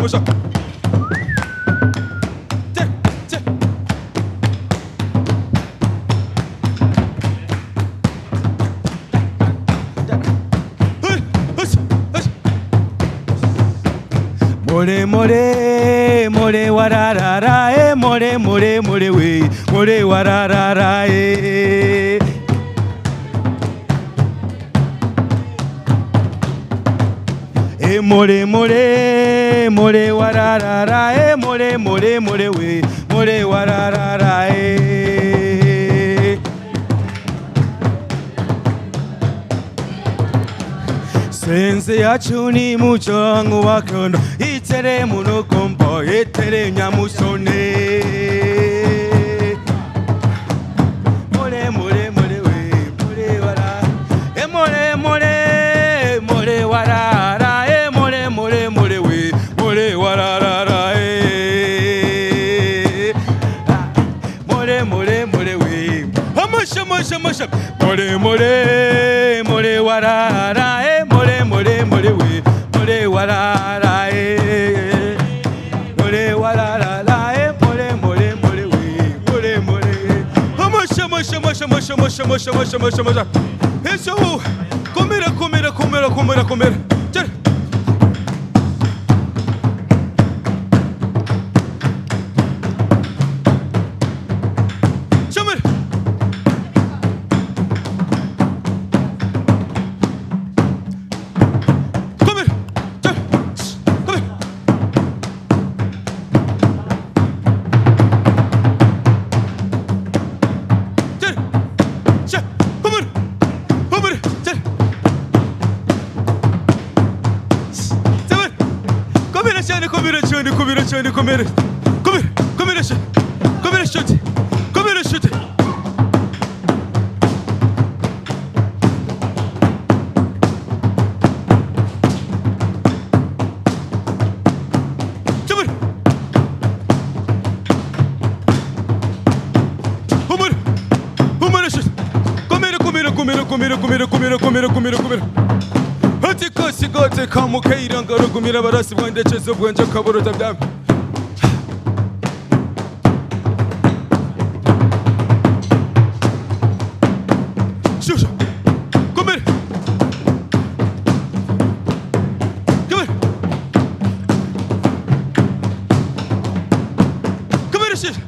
musha. More wararara more we more wararara more wararara more we more wararara Sense yacu ni muco wangu wakondo itere muno kompo itere nyamusone more we more wara more warara more we more warara more we amasha more warara more we more warara more warara more we eso comer Como queiram comida para se vender Jesus vende caburo tabdam Xuxa comer Xuxa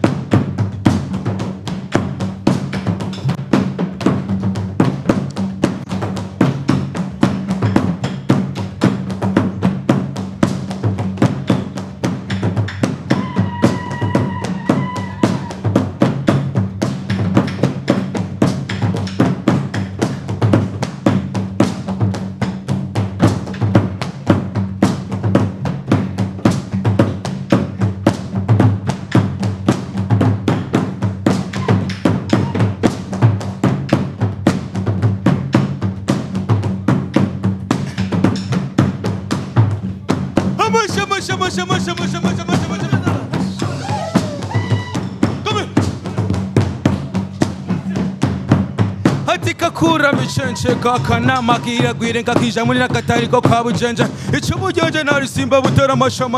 Kura michenche kakana makira gwirenga kijamulira katari ko kabujenja icyubujonje nari simba butera masha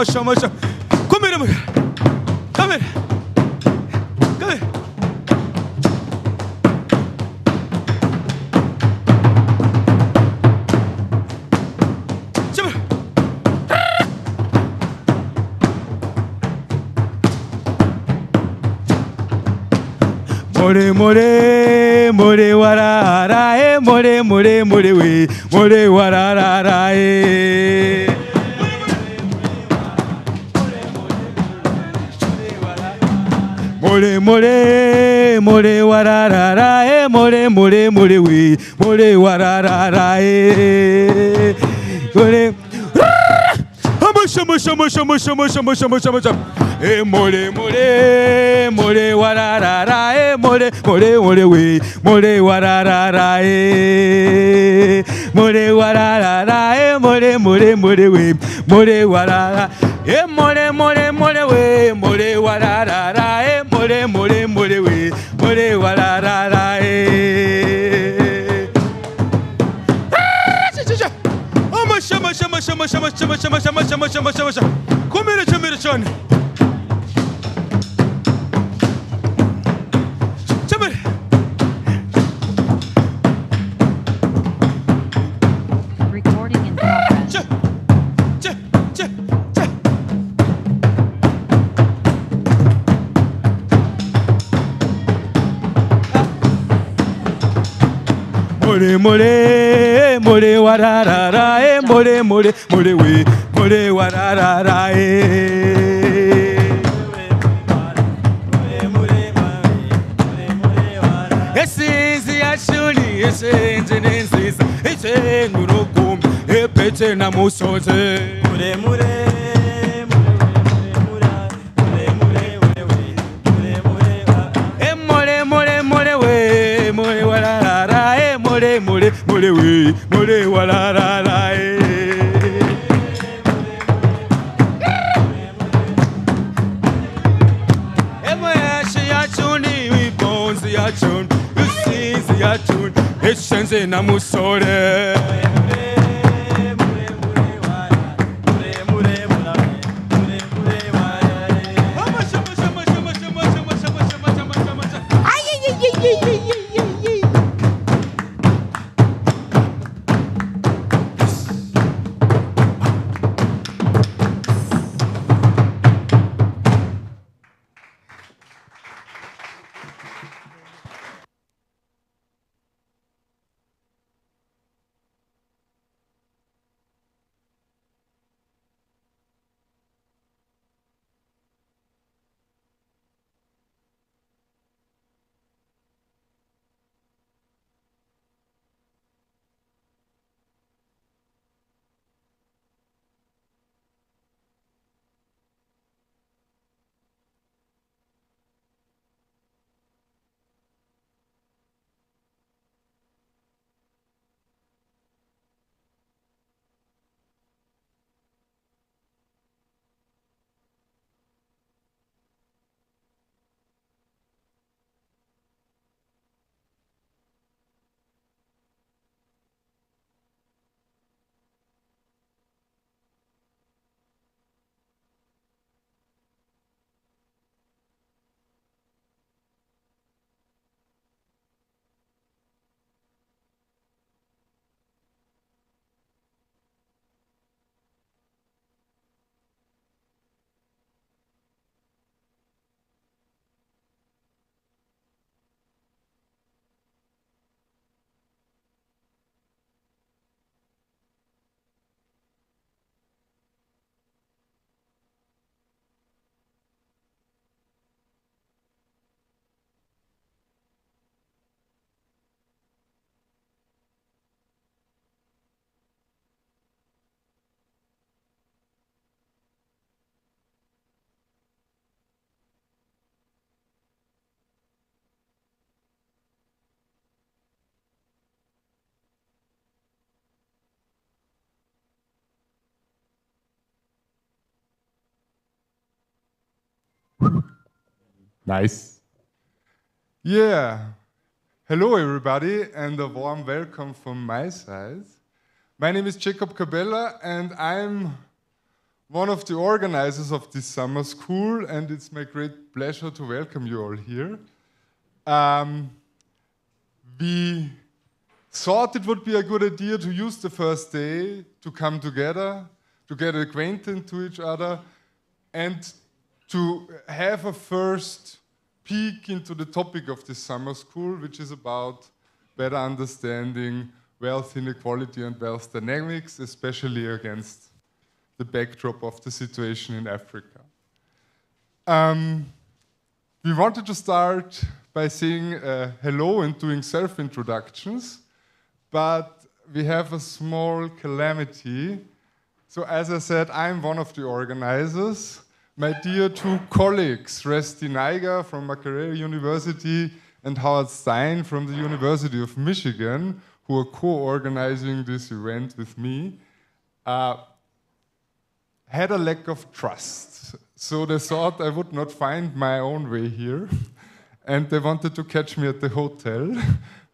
komera kamera more warara more we more warara more warara more we more warara more warara more we more warara more warara more we more warara more we more warara more we more warara kumira chumira chone chumira Recording in progress. Mole mole mole wararara mole mole mole we mole wararara esinzi yashuni esenze nensisa esengurukum epete namusoze mole mole mole we mole wala la la ya chuni we bones ya chun usis ya chun essenze namusore Nice. Yeah. Hello, everybody, and a warm welcome from my side. My name is Jacob Cabella, and I'm one of the organizers of this summer school, and it's my great pleasure to welcome you all here. We thought it would be a good idea to use the first day to come together, to get acquainted to each other, and to have a first peek into the topic of this summer school, which is about better understanding wealth inequality and wealth dynamics, especially against the backdrop of the situation in Africa. We wanted to start by saying hello and doing self-introductions, but we have a small calamity. So as I said, I'm one of the organizers. My dear two colleagues, Rusty Niger from Makerere University and Howard Stein from the University of Michigan, who are co-organizing this event with me, had a lack of trust. So they thought I would not find my own way here. And they wanted to catch me at the hotel,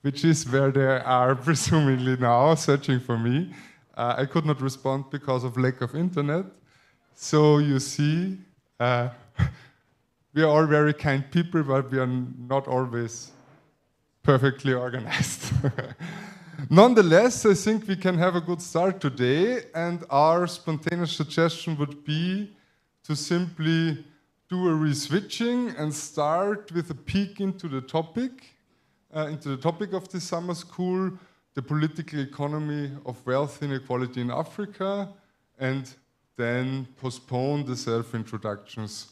which is where they are presumably now searching for me. I could not respond because of lack of internet. So you see, we are all very kind people, but we are not always perfectly organized. Nonetheless, I think we can have a good start today, and our spontaneous suggestion would be to simply do a re-switching and start with a peek into the topic of the summer school, the political economy of wealth inequality in Africa, and then postpone the self-introductions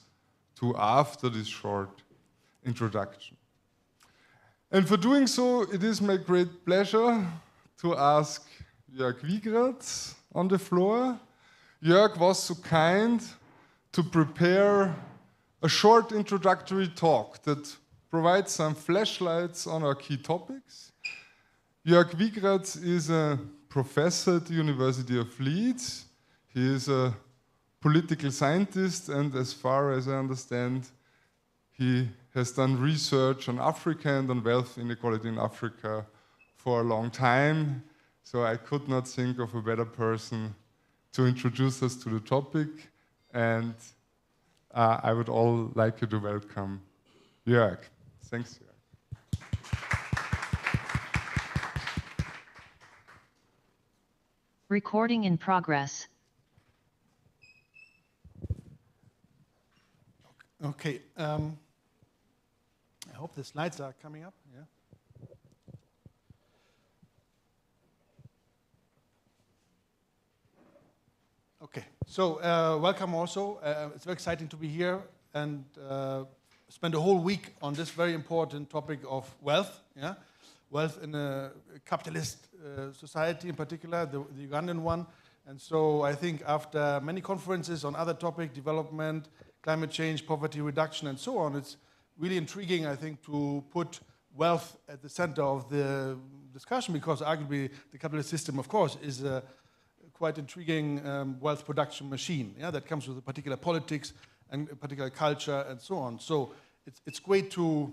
to after this short introduction. And for doing so, it is my great pleasure to ask Jörg Wiegratz on the floor. Jörg was so kind to prepare a short introductory talk that provides some flashlights on our key topics. Jörg Wiegratz is a professor at the University of Leeds. He is a political scientist, and as far as I understand, he has done research on Africa and on wealth inequality in Africa for a long time. So I could not think of a better person to introduce us to the topic. And I would all like you to welcome Jörg. Thanks, Jörg. Recording in progress. Okay. I hope the slides are coming up. Yeah. Okay. So welcome also. It's very exciting to be here and spend a whole week on this very important topic of wealth. Yeah, wealth in a capitalist society, in particular the Ugandan one. And so I think after many conferences on other topics, development, climate change, poverty reduction, and so on, it's really intriguing, I think, to put wealth at the center of the discussion, because arguably the capitalist system, of course, is a quite intriguing wealth production machine, yeah, that comes with a particular politics and a particular culture and so on. So it's great to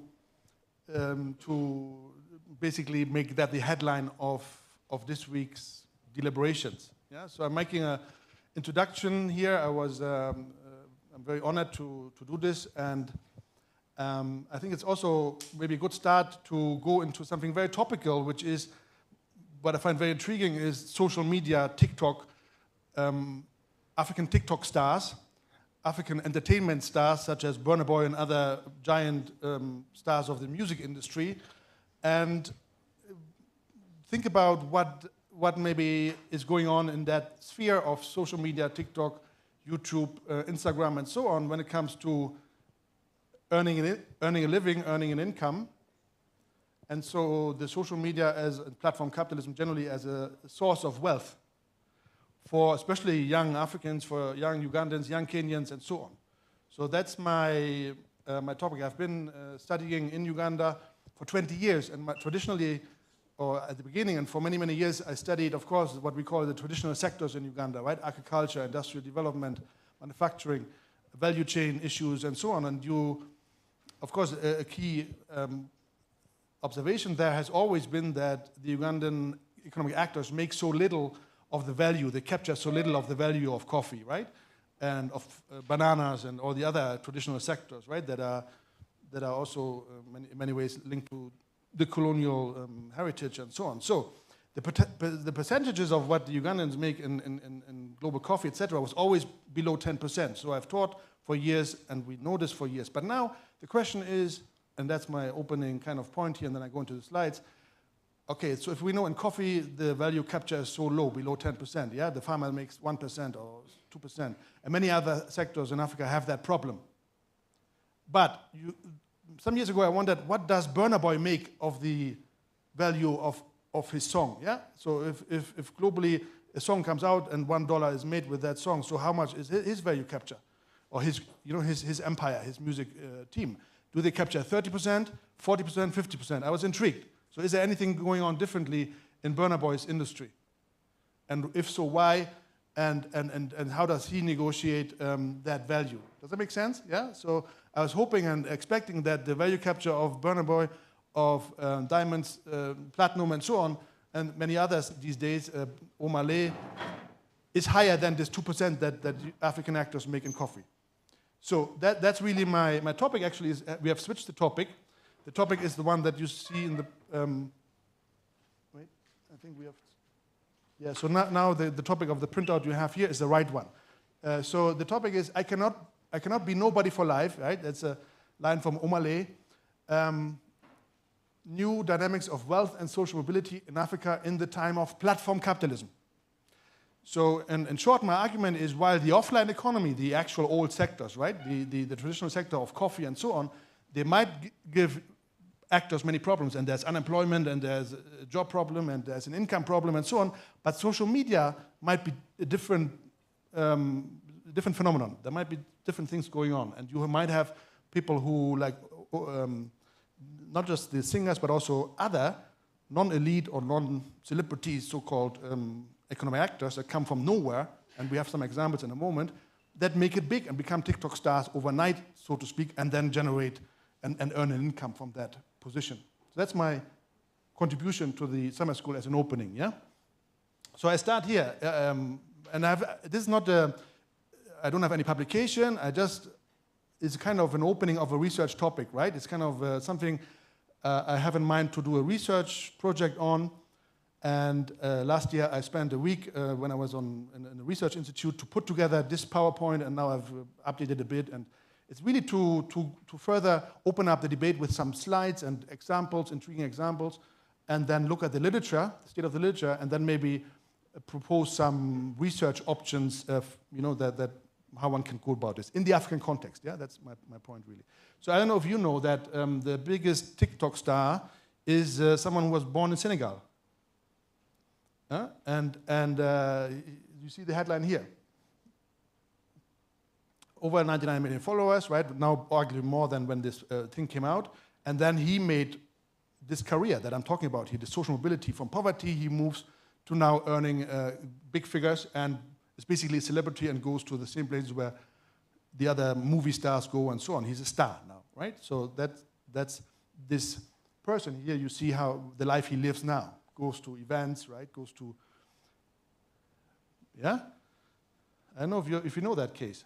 basically make that the headline of this week's deliberations. Yeah, so I'm making an introduction here. I'm very honored to do this, and I think it's also maybe a good start to go into something very topical, which is what I find very intriguing is social media, TikTok, African TikTok stars, African entertainment stars such as Burna Boy and other giant stars of the music industry, and think about what maybe is going on in that sphere of social media, TikTok, YouTube, Instagram, and so on when it comes to earning a living, earning an income. And so the social media as a platform capitalism generally as a source of wealth for especially young Africans, for young Ugandans, young Kenyans, and so on. So that's my topic. I've been studying in Uganda for 20 years, and traditionally, or at the beginning, and for many, many years, I studied, of course, what we call the traditional sectors in Uganda, right? Agriculture, industrial development, manufacturing, value chain issues, and so on. And of course, a key observation there has always been that the Ugandan economic actors make so little of the value, they capture so little of the value of coffee, right? And of bananas and all the other traditional sectors, right? That are also in many ways linked to the colonial heritage and so on. So the percentages of what the Ugandans make in global coffee, etc., was always below 10%. So I've taught for years, and we know this for years. But now the question is, and that's my opening kind of point here, and then I go into the slides. Okay, so if we know in coffee the value capture is so low, below 10%, yeah, the farmer makes 1% or 2%, and many other sectors in Africa have that problem. But some years ago I wondered, what does Burna Boy make of the value of his song, yeah? So if globally a song comes out and $1 is made with that song, so how much is his value capture? Or his empire, his music team? Do they capture 30%, 40%, 50%? I was intrigued. So is there anything going on differently in Burna Boy's industry? And if so, why? And how does he negotiate that value? Does that make sense? Yeah? So I was hoping and expecting that the value capture of Burna Boy, of diamonds, platinum, and so on, and many others these days, Omale, is higher than this 2% that African actors make in coffee. So that's really my topic. Actually, is we have switched the topic. The topic is the one that you see in the. Wait, I think we have. Yeah. So now the topic of the printout you have here is the right one. So the topic is I cannot be nobody for life. Right. That's a line from O'Malley. New dynamics of wealth and social mobility in Africa in the time of platform capitalism. So, in short, my argument is while the offline economy, the actual old sectors, right, the traditional sector of coffee and so on, they might give actors many problems, and there's unemployment, and there's a job problem, and there's an income problem, and so on. But social media might be a different phenomenon. There might be different things going on, and you might have people who like not just the singers, but also other non-elite or non-celebrities, so-called economic actors that come from nowhere, and we have some examples in a moment, that make it big and become TikTok stars overnight, so to speak, and then generate and earn an income from that position. So that's my contribution to the summer school as an opening, yeah? So I start here, and this is not I don't have any publication, it's kind of an opening of a research topic, right? It's kind of something I have in mind to do a research project on. And last year I spent a week when I was in a research institute to put together this PowerPoint, and now I've updated a bit. And it's really to further open up the debate with some slides and examples, intriguing examples, and then look at the literature, the state of the literature, and then maybe propose some research options of, that how one can go about this in the African context. Yeah, that's my point really. So I don't know if you know that the biggest TikTok star is someone who was born in Senegal. And you see the headline here. Over 99 million followers, right? Now arguably more than when this thing came out. And then he made this career that I'm talking about here, the social mobility from poverty. He moves to now earning big figures and is basically a celebrity and goes to the same places where the other movie stars go and so on. He's a star now, right? So that's this person here. You see how the life he lives now. Goes to events, right? Goes to, yeah? I don't know if you know that case.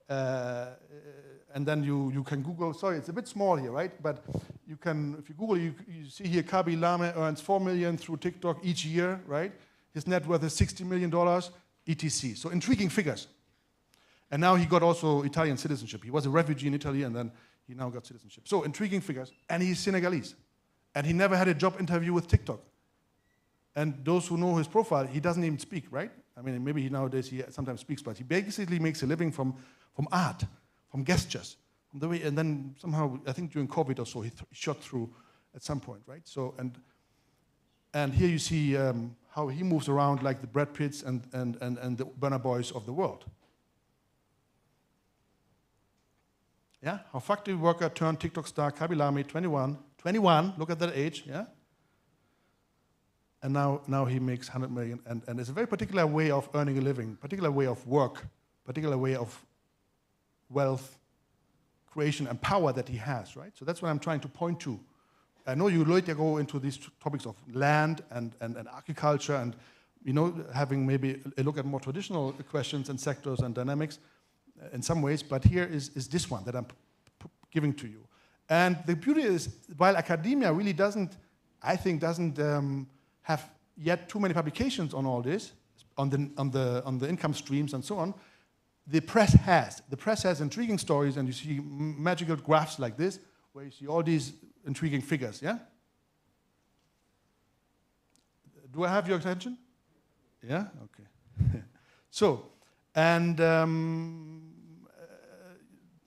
And then you can Google, sorry, it's a bit small here, right? But you can, if you Google, you see here, Kabi Lame earns $4 million through TikTok each year, right? His net worth is $60 million, etc. So intriguing figures. And now he got also Italian citizenship. He was a refugee in Italy, and then he now got citizenship. So intriguing figures, and he's Senegalese. And he never had a job interview with TikTok. And those who know his profile, he doesn't even speak, right? I mean, maybe nowadays he sometimes speaks, but he basically makes a living from art, from gestures, from the way, and then somehow, I think during COVID or so, he shot through at some point, right? So, and here you see how he moves around like the Brad Pitts and the Burna Boys of the world. Yeah, how factory worker turned TikTok star Kabi Lame, 21, look at that age, yeah? And now he makes 100 million, and it's a very particular way of earning a living, particular way of work, particular way of wealth creation and power that he has, right? So that's what I'm trying to point to. I know you later go into these topics of land and agriculture and, having maybe a look at more traditional questions and sectors and dynamics in some ways, but here is this one that I'm giving to you. And the beauty is, while academia really doesn't have yet too many publications on all this, on the income streams and so on, the press has. The press has intriguing stories, and you see magical graphs like this, where you see all these intriguing figures, yeah? Do I have your attention? Yeah? Okay. So, and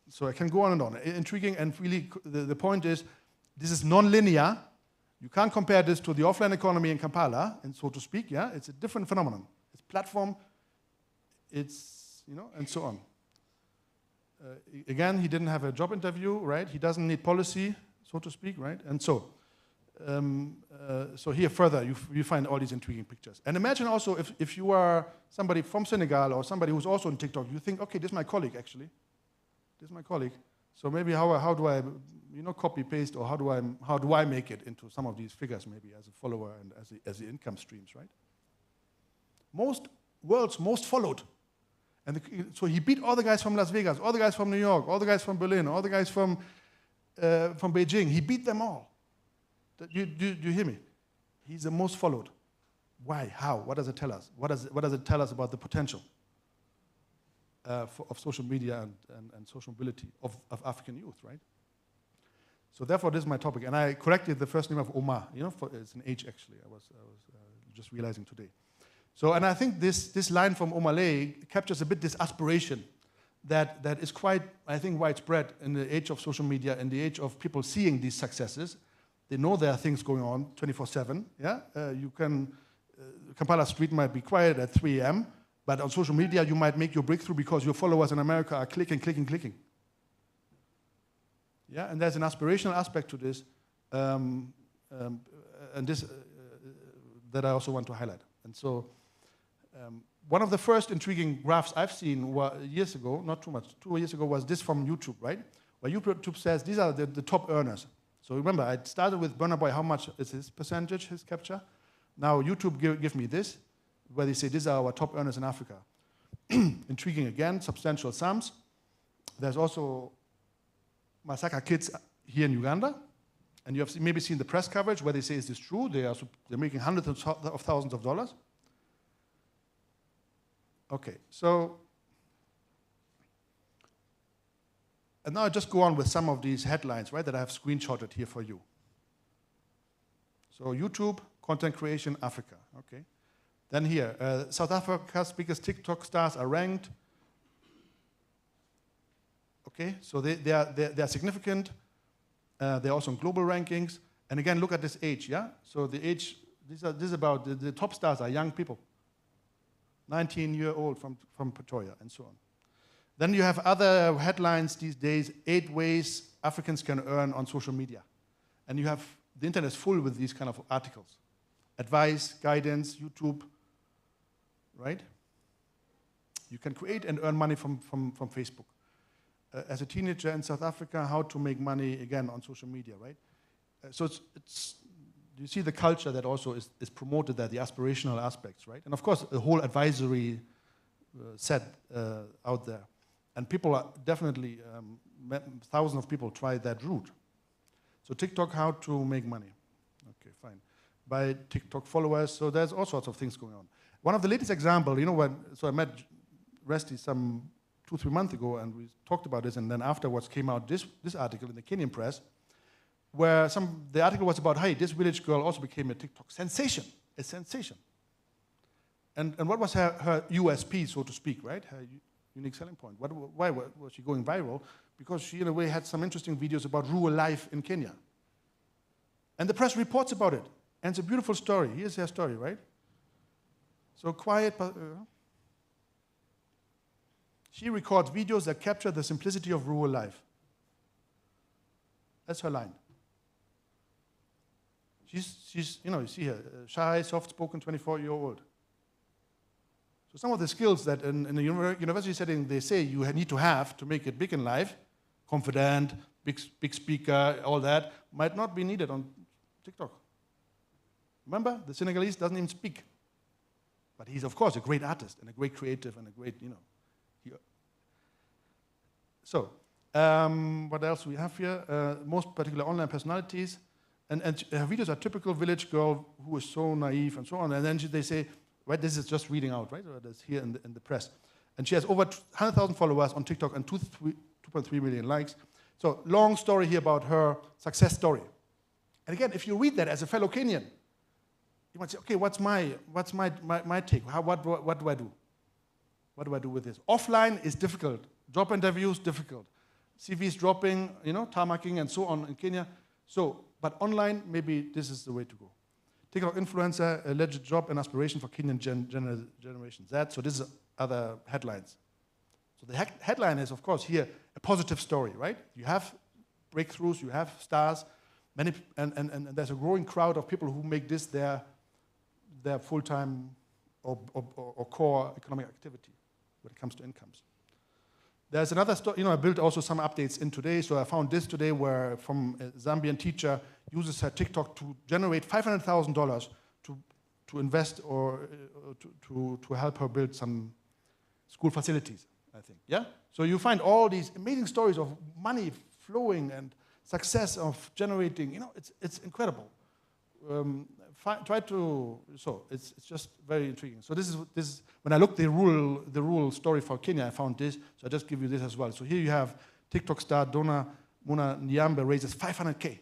so I can go on and on. Intriguing, and really the point is, this is non-linear. You can't compare this to the offline economy in Kampala, and so to speak, yeah? It's a different phenomenon. It's platform, it's, and so on. Again, he didn't have a job interview, right? He doesn't need policy, so to speak, right? And so, so here further, you find all these intriguing pictures. And imagine also if you are somebody from Senegal or somebody who's also on TikTok, you think, okay, this is my colleague, actually. This is my colleague. So maybe how do I, copy paste, or how do I make it into some of these figures, maybe as a follower and as the income streams, right? Most world's most followed. And so he beat all the guys from Las Vegas, all the guys from New York, all the guys from Berlin, all the guys from Beijing. He beat them all. Do you hear me? He's the most followed. Why? How? What does it tell us? What does it tell us about the potential of social media and social mobility of African youth, right? So therefore, this is my topic. And I corrected the first name of Omar. It's an H, actually. I was just realizing today. So, and I think this line from Omar Lay captures a bit this aspiration that is quite, I think, widespread in the age of social media, in the age of people seeing these successes. They know there are things going on 24/7. Yeah, Kampala Street might be quiet at 3 a.m., but on social media you might make your breakthrough because your followers in America are clicking. Yeah, and there's an aspirational aspect to this, and this that I also want to highlight. And so, one of the first intriguing graphs I've seen years ago, not too much, 2 years ago, was this from YouTube, right? Where YouTube says these are the top earners. So remember, I started with Burna Boy, how much is his percentage, his capture? Now YouTube give me this, where they say these are our top earners in Africa. Intriguing again, substantial sums. There's also Masaka kids here in Uganda, and you have maybe seen the press coverage where they say, is this true? They're making hundreds of thousands of dollars. Okay, so, and now I just go on with some of these headlines, right, that I have screenshotted here for you. So YouTube, content creation, Africa, okay. Then here, South Africa's biggest TikTok stars are ranked. Okay, so they are significant. They're also in global rankings. And again, look at this age, yeah? So the age, this is about, the top stars are young people. 19-year-old from Pretoria and so on. Then you have other headlines these days, 8 ways Africans can earn on social media. And you have, the internet is full with these kind of articles. Advice, guidance, YouTube, right? You can create and earn money from Facebook. As a teenager in South Africa, how to make money, again, on social media, right? So it's you see the culture that also is promoted there, the aspirational aspects, right? And of course, the whole advisory set out there. And people are definitely, thousands of people try that route. So TikTok, how to make money. Okay, fine. By TikTok followers, so there's all sorts of things going on. One of the latest examples, so I met Resty some 2-3 months ago, and we talked about this, and then afterwards came out this article in the Kenyan press, where the article was about, hey, this village girl also became a TikTok sensation, a sensation. And what was her USP, so to speak, right? Her unique selling point. Why was she going viral? Because she, in a way, had some interesting videos about rural life in Kenya. And the press reports about it. And it's a beautiful story. Here's her story, right? So quiet, she records videos that capture the simplicity of rural life. That's her line. She's you see her, shy, soft-spoken, 24-year-old. So some of the skills that in a university setting they say you need to have to make it big in life, confident, big speaker, all that, might not be needed on TikTok. Remember, the Senegalese doesn't even speak. But he's, of course, a great artist and a great creative and a great, So, what else we have here? Most particular online personalities. And her videos are typical village girl who is so naive and so on. And then they say, right, this is just reading out, right? Or that's here in the press. And she has over 100,000 followers on TikTok and 2.3 million likes. So, long story here about her success story. And again, if you read that as a fellow Kenyan, you might say, okay, what's my take? What do I do? What do I do with this? Offline is difficult. Job interviews, difficult. CVs dropping, tarmacking and so on in Kenya. So, but online, maybe this is the way to go. TikTok influencer, alleged job and aspiration for Kenyan Generation Z. So this is other headlines. So the headline is, of course, here, a positive story, right? You have breakthroughs, you have stars, and there's a growing crowd of people who make this their full-time or core economic activity when it comes to incomes. There's another story, I built also some updates in today, so I found this today where from a Zambian teacher uses her TikTok to generate $500,000 to to invest or to help her build some school facilities, I think. Yeah? So you find all these amazing stories of money flowing and success of generating, it's incredible. It's just very intriguing. So this is when I looked the rural story for Kenya, I found this. So I just give you this as well. So here you have TikTok star Donna Muna Nyambe raises 500K.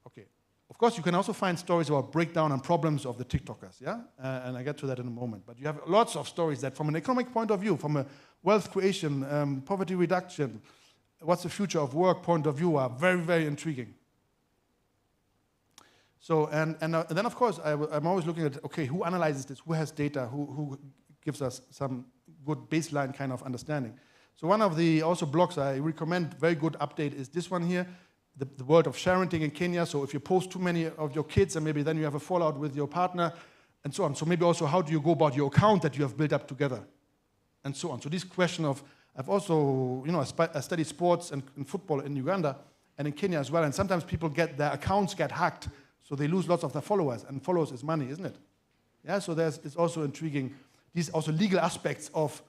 Okay. Of course, you can also find stories about breakdown and problems of the TikTokers, yeah? And I get to that in a moment. But you have lots of stories that from an economic point of view, from a wealth creation, poverty reduction, what's the future of work point of view are very, very intriguing. So, and then of course, I'm always looking at, okay, who analyzes this? Who has data? Who gives us some good baseline kind of understanding? So one of the also blogs I recommend, very good update, is this one here, the world of sharing in Kenya. So if you post too many of your kids and maybe then you have a fallout with your partner and so on. So maybe also how do you go about your account that you have built up together and so on. So this question of, I've also, I study sports and football in Uganda and in Kenya as well. And sometimes people their accounts get hacked. So they lose lots of their followers, and followers is money, isn't it? Yeah, so it's also intriguing. These also legal aspects of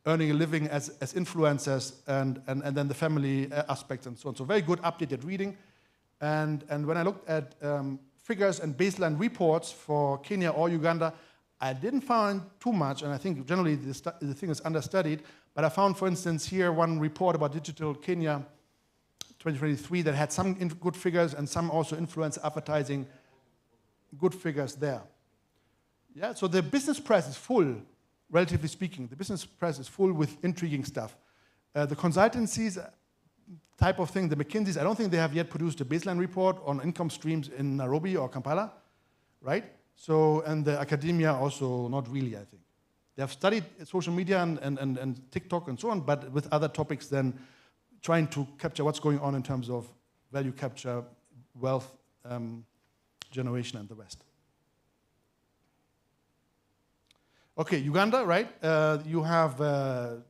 earning a living as influencers and then the family aspects and so on. So very good updated reading. And when I looked at figures and baseline reports for Kenya or Uganda, I didn't find too much, and I think generally the thing is understudied, but I found, for instance, here one report about Digital Kenya 2023 that had some good figures and some also influence advertising good figures there. Yeah, so the business press is full, relatively speaking. The business press is full with intriguing stuff. The consultancies type of thing, the McKinseys, I don't think they have yet produced a baseline report on income streams in Nairobi or Kampala, right? So, and the academia also not really, I think. They have studied social media and TikTok and so on, but with other topics than trying to capture what's going on in terms of value capture, wealth generation, and the rest. Okay, Uganda, right? You have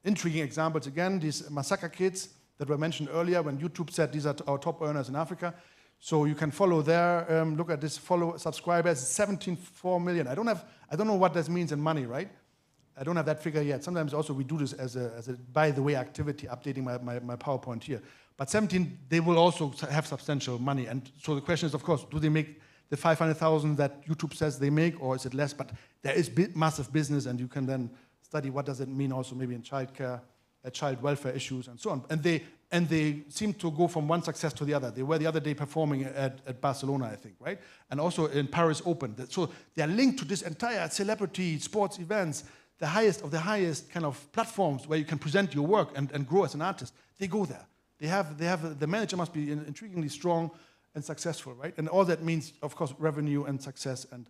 intriguing examples again, these Masaka kids that were mentioned earlier when YouTube said these are our top earners in Africa. So you can follow there, look at this subscribers, 17.4 million. I don't know what this means in money, right? I don't have that figure yet. Sometimes also we do this as a by the way activity, updating my PowerPoint here. But 17, they will also have substantial money. And so the question is, of course, do they make the 500,000 that YouTube says they make, or is it less? But there is massive business, and you can then study what does it mean also maybe in childcare, child welfare issues, and so on. And they seem to go from one success to the other. They were the other day performing at Barcelona, I think, right? And also in Paris Open. So they are linked to this entire celebrity sports events, the highest of the highest kind of platforms where you can present your work and grow as an artist. They go there. The manager must be intriguingly strong and successful, right? And all that means, of course, revenue and success and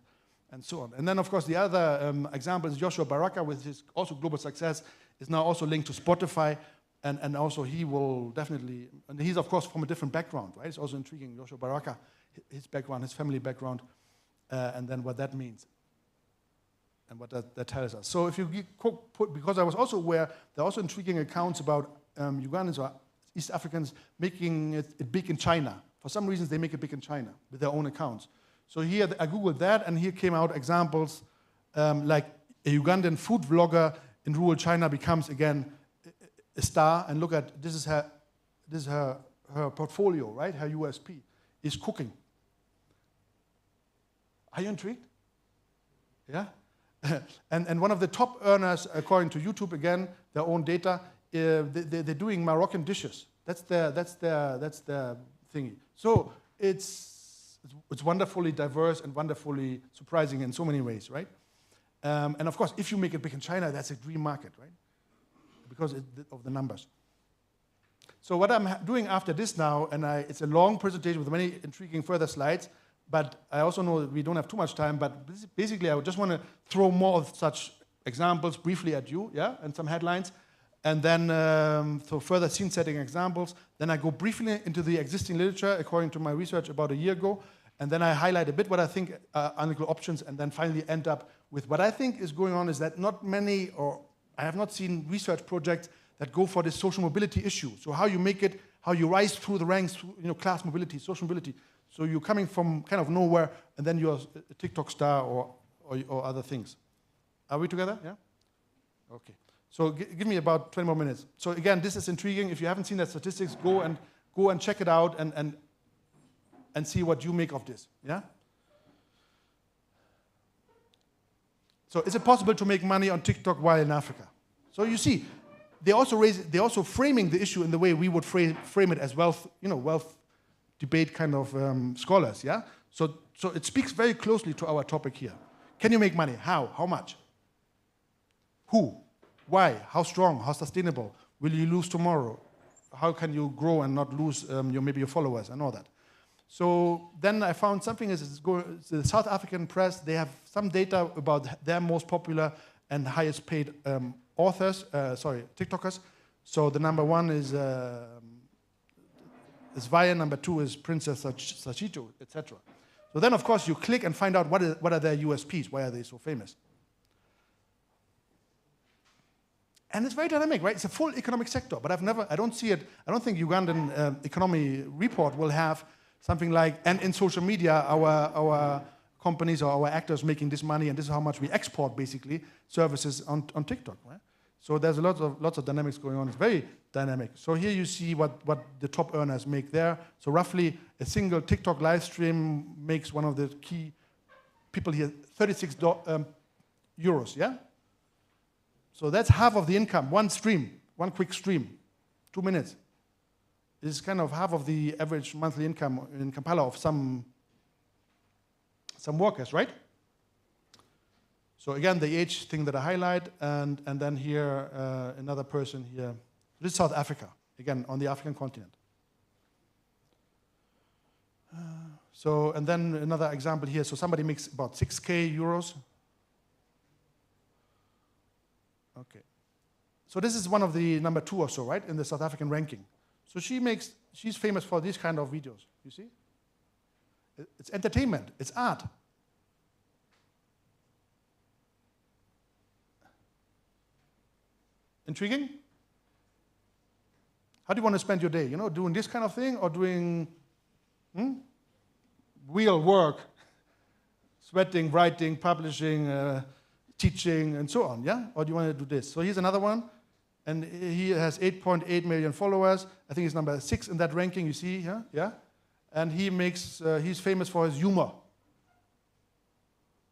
so on. And then, of course, the other example is Joshua Baraka with his also global success is now also linked to Spotify, and also he will definitely, and he's, of course, from a different background, right? It's also intriguing, Joshua Baraka, his background, his family background, and then what that means and what that tells us. So if you because I was also aware, there are also intriguing accounts about Ugandans or East Africans making it big in China. For some reasons, they make it big in China with their own accounts. So here, I Googled that, and here came out examples like a Ugandan food vlogger in rural China becomes, again, a star. And look at, this is her portfolio, right? Her USP is cooking. Are you intrigued? Yeah? and one of the top earners, according to YouTube, again, their own data, they're doing Moroccan dishes. That's their thingy. So it's wonderfully diverse and wonderfully surprising in so many ways, right? And of course, if you make it big in China, that's a dream market, right? Because of the numbers. So what I'm doing after this now, and it's a long presentation with many intriguing further slides, but I also know that we don't have too much time, but basically I just want to throw more of such examples briefly at you, yeah, and some headlines. And then, so further scene-setting examples. Then I go briefly into the existing literature, according to my research about a year ago. And then I highlight a bit what I think are unequal options, and then finally end up with what I think is going on is that not many, or I have not seen research projects that go for this social mobility issue. So how you make it, how you rise through the ranks, class mobility, social mobility. So you're coming from kind of nowhere, and then you're a TikTok star or other things. Are we together? Yeah? Okay. So give me about 20 more minutes. So again, this is intriguing. If you haven't seen that statistics, go and check it out and see what you make of this. Yeah? So is it possible to make money on TikTok while in Africa? So you see, they're also framing the issue in the way we would frame it as wealth debate kind of scholars. Yeah. So it speaks very closely to our topic here. Can you make money? How? How much? Who? Why? How strong? How sustainable? Will you lose tomorrow? How can you grow and not lose maybe your followers and all that? So then I found something the South African press, they have some data about their most popular and highest paid TikTokers. So the number one is Vaya, number two is Princess Sachito, etc. So then, of course, you click and find out what are their USPs, why are they so famous. And it's very dynamic, right? It's a full economic sector, but I don't see it, I don't think Ugandan economy report will have something like, and in social media, our companies or our actors making this money, and this is how much we export, basically, services on TikTok, right? So there's lots of dynamics going on. It's very dynamic. So here you see what the top earners make there. So roughly a single TikTok live stream makes one of the key people here 36 euros, yeah? So that's half of the income, one quick stream, 2 minutes. Is kind of half of the average monthly income in Kampala of some workers, right? So again, the age thing that I highlight, and then here, another person here. This is South Africa, again, on the African continent. And then another example here. So somebody makes about 6K euros. Okay. So this is one of the number 2 or so, right, in the South African ranking. So she's famous for these kind of videos, you see? It's entertainment, it's art. Intriguing? How do you want to spend your day? Doing this kind of thing or doing real work, sweating, writing, publishing, teaching, and so on, yeah? Or do you want to do this? So here's another one. And he has 8.8 million followers. I think he's number 6 in that ranking, you see here, yeah? And he's famous for his humor.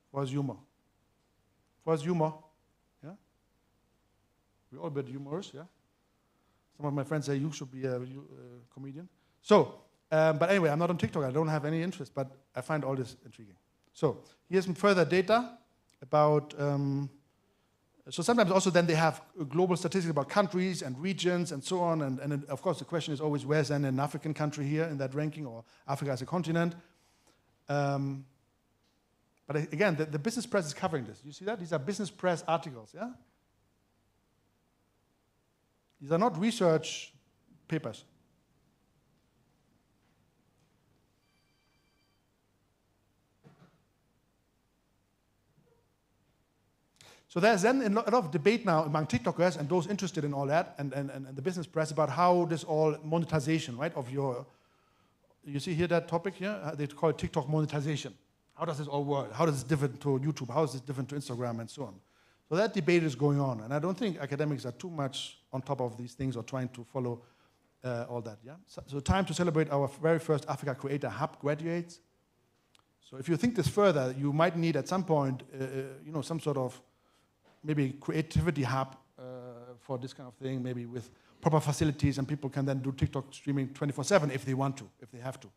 For his humor, yeah? We're all a bit humorous, yeah? Some of my friends say you should be a comedian. So, but anyway, I'm not on TikTok. I don't have any interest, but I find all this intriguing. So here's some further data about... So sometimes also then they have global statistics about countries and regions and so on. And of course the question is always, where's then an African country here in that ranking, or Africa as a continent? But again, the business press is covering this. You see that? These are business press articles, yeah? These are not research papers. So there's then a lot of debate now among TikTokers and those interested in all that, and the business press about how this all monetization, right, of your, you see here that topic here? They call it TikTok monetization. How does this all work? How does it differ to YouTube? How is this different to Instagram and so on? So that debate is going on, and I don't think academics are too much on top of these things or trying to follow all that, yeah? So time to celebrate our very first Africa Creator Hub graduates. So if you think this further, you might need at some point, some sort of maybe creativity hub for this kind of thing, maybe with proper facilities, and people can then do TikTok streaming 24/7 if they want to, if they have to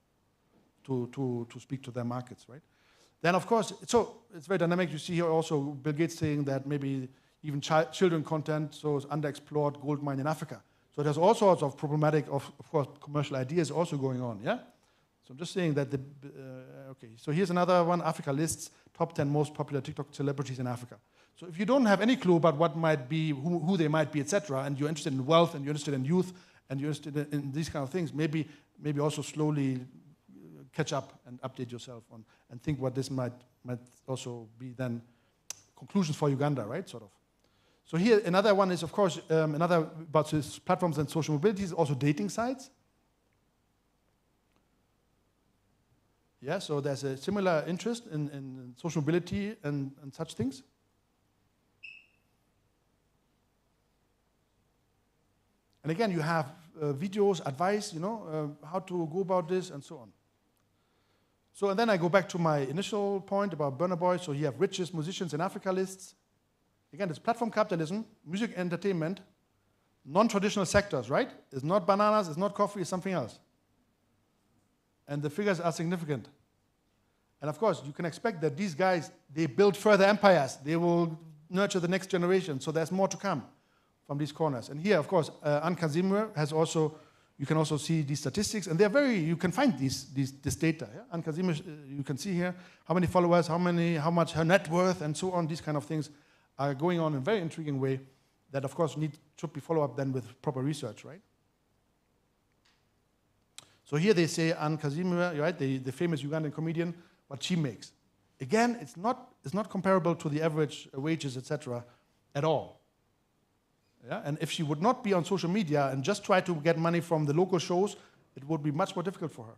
speak to their markets, right? Then, of course, so it's very dynamic. You see here also Bill Gates saying that maybe even children content, so it's underexplored gold mine in Africa. So there's all sorts of problematic, of course, commercial ideas also going on, yeah? So I'm just saying that okay, so here's another one. Africa lists top 10 most popular TikTok celebrities in Africa. So if you don't have any clue about what might be, who they might be, etc., and you're interested in wealth, and you're interested in youth, and you're interested in these kind of things, maybe also slowly catch up and update yourself on, and think what this might also be then conclusions for Uganda, right, sort of. So here, another one is, of course, another about this platforms and social mobility is also dating sites. Yeah, so there's a similar interest in social mobility and such things. And again, you have videos, advice, how to go about this and so on. So, and then I go back to my initial point about Burna Boy. So you have richest musicians in Africa lists. Again, it's platform capitalism, music, entertainment, non-traditional sectors, right? It's not bananas, it's not coffee, it's something else. And the figures are significant. And of course, you can expect that these guys, they build further empires. They will nurture the next generation. So there's more to come from these corners. And here, of course, Ann Kazimir has also, you can also see these statistics. And they're you can find this data. Yeah? Ann Kazimir, you can see here how many followers, how much her net worth, and so on. These kind of things are going on in a very intriguing way that, of course, should be followed up then with proper research, right? So here they say Ann Kazimir, right, the famous Ugandan comedian, what she makes. Again, it's not comparable to the average wages, etc., at all. Yeah? And if she would not be on social media and just try to get money from the local shows, it would be much more difficult for her.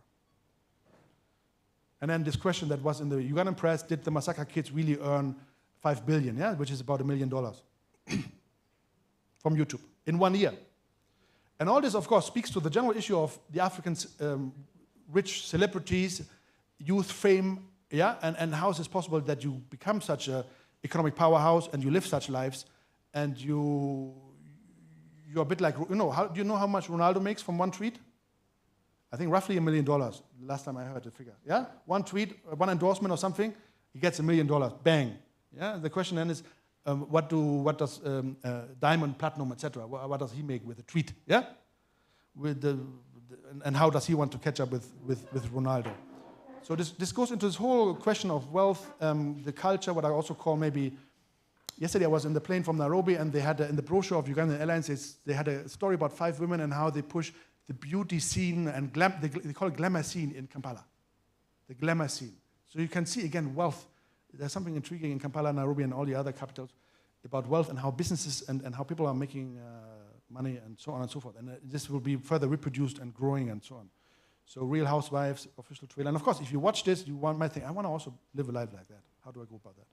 And then this question that was in the Ugandan press, did the Masaka kids really earn 5 billion, yeah, which is about $1 million from YouTube in 1 year? And all this, of course, speaks to the general issue of the African rich celebrities, youth fame, yeah, and how is it possible that you become such an economic powerhouse and you live such lives, and you're a bit like, do you know how much Ronaldo makes from one tweet? I think roughly $1 million, last time I heard the figure. Yeah? One tweet, one endorsement or something, he gets $1 million, bang. Yeah? The question then is, what does Diamond, Platinum, etc., what does he make with a tweet? Yeah? And how does he want to catch up with Ronaldo? So this goes into this whole question of wealth, the culture, what I also call maybe. Yesterday I was in the plane from Nairobi, and they had in the brochure of Ugandan Airlines, they had a story about 5 women and how they push the beauty scene and they call it glamour scene in Kampala. The glamour scene. So you can see again wealth. There's something intriguing in Kampala, Nairobi, and all the other capitals about wealth and how businesses and how people are making money and so on and so forth. And this will be further reproduced and growing and so on. So Real Housewives, official trailer. And of course, if you watch this, you might think, I want to also live a life like that. How do I go about that?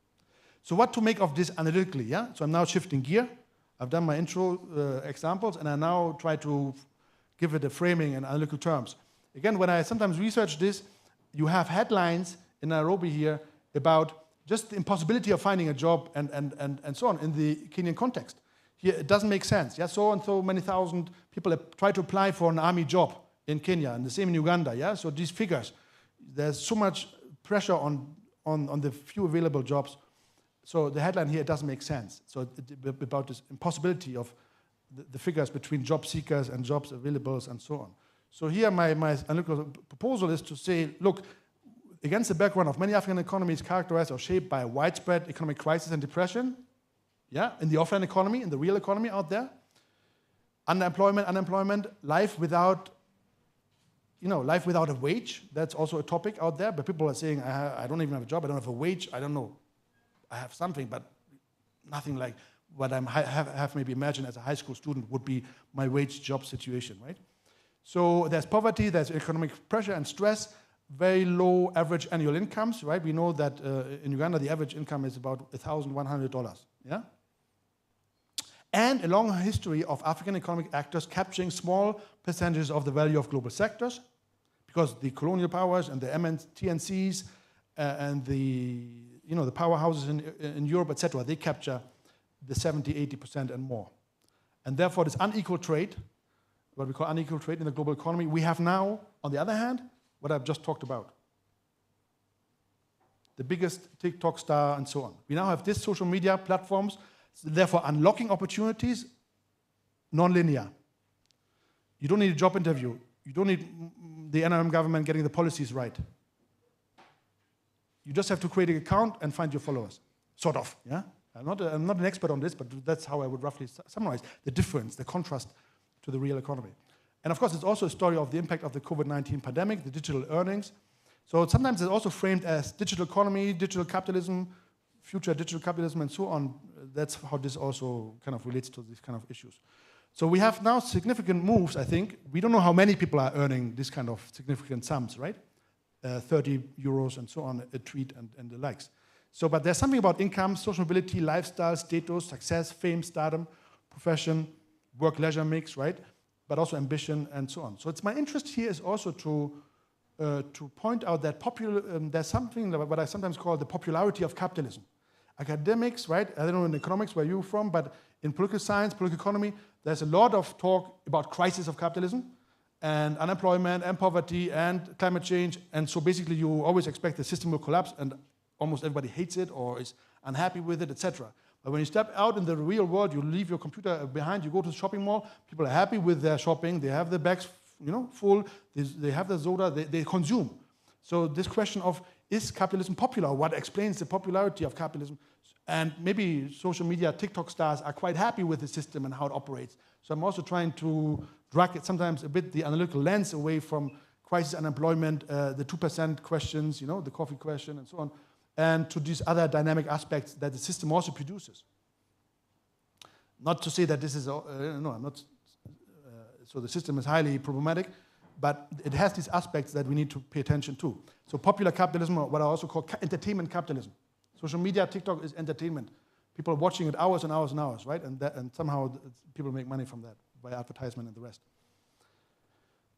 So what to make of this analytically, yeah? So I'm now shifting gear. I've done my intro examples, and I now try to give it a framing in analytical terms. Again, when I sometimes research this, you have headlines in Nairobi here about just the impossibility of finding a job and so on in the Kenyan context. Here, it doesn't make sense. Yeah, so and so many thousand people try to apply for an army job in Kenya, and the same in Uganda. Yeah, so these figures, there's so much pressure on the few available jobs. So the headline here doesn't make sense. So about this impossibility of the figures between job seekers and jobs available and so on. So here my analytical proposal is to say, look, against the background of many African economies characterized or shaped by a widespread economic crisis and depression, yeah, in the offline economy, in the real economy out there, unemployment, life without a wage, that's also a topic out there, but people are saying, I don't even have a job, I don't have a wage, I don't know. I have something, but nothing like what I have maybe imagined as a high school student would be my wage job situation, right? So there's poverty, there's economic pressure and stress, very low average annual incomes, right? We know that in Uganda the average income is about $1,100, yeah? And a long history of African economic actors capturing small percentages of the value of global sectors, because the colonial powers and the TNCs and the powerhouses in Europe, etc., they capture the 70-80% and more. And therefore, this unequal trade, what we call unequal trade in the global economy, we have now, on the other hand, what I've just talked about. The biggest TikTok star and so on. We now have these social media platforms, therefore unlocking opportunities, non-linear. You don't need a job interview. You don't need the NRM government getting the policies right. You just have to create an account and find your followers, sort of, yeah? I'm not an expert on this, but that's how I would roughly summarize the difference, the contrast to the real economy. And of course, it's also a story of the impact of the COVID-19 pandemic, the digital earnings. So sometimes it's also framed as digital economy, digital capitalism, future digital capitalism, and so on. That's how this also kind of relates to these kind of issues. So we have now significant moves, I think. We don't know how many people are earning this kind of significant sums, right? 30 euros and so on, a tweet and the likes. So, but there's something about income, social mobility, lifestyle, status, success, fame, stardom, profession, work-leisure mix, right? But also ambition and so on. So it's my interest here is also to point out that there's something what I sometimes call the popularity of capitalism. Academics, right? I don't know in economics where you're from, but in political science, political economy, there's a lot of talk about crisis of capitalism and unemployment and poverty and climate change. And so basically you always expect the system will collapse and almost everybody hates it or is unhappy with it, etc. But when you step out in the real world, you leave your computer behind, you go to the shopping mall, people are happy with their shopping, they have their bags full, they have their soda, they consume. So this question of, is capitalism popular? What explains the popularity of capitalism? And maybe social media, TikTok stars are quite happy with the system and how it operates. So I'm also trying to drag it sometimes a bit the analytical lens away from crisis unemployment, the 2% questions, the coffee question and so on, and to these other dynamic aspects that the system also produces. Not to say that this is, I'm not, so the system is highly problematic, but it has these aspects that we need to pay attention to. So popular capitalism, or what I also call entertainment capitalism. Social media, TikTok is entertainment. People are watching it hours and hours and hours, right? And somehow people make money from that by advertisement and the rest.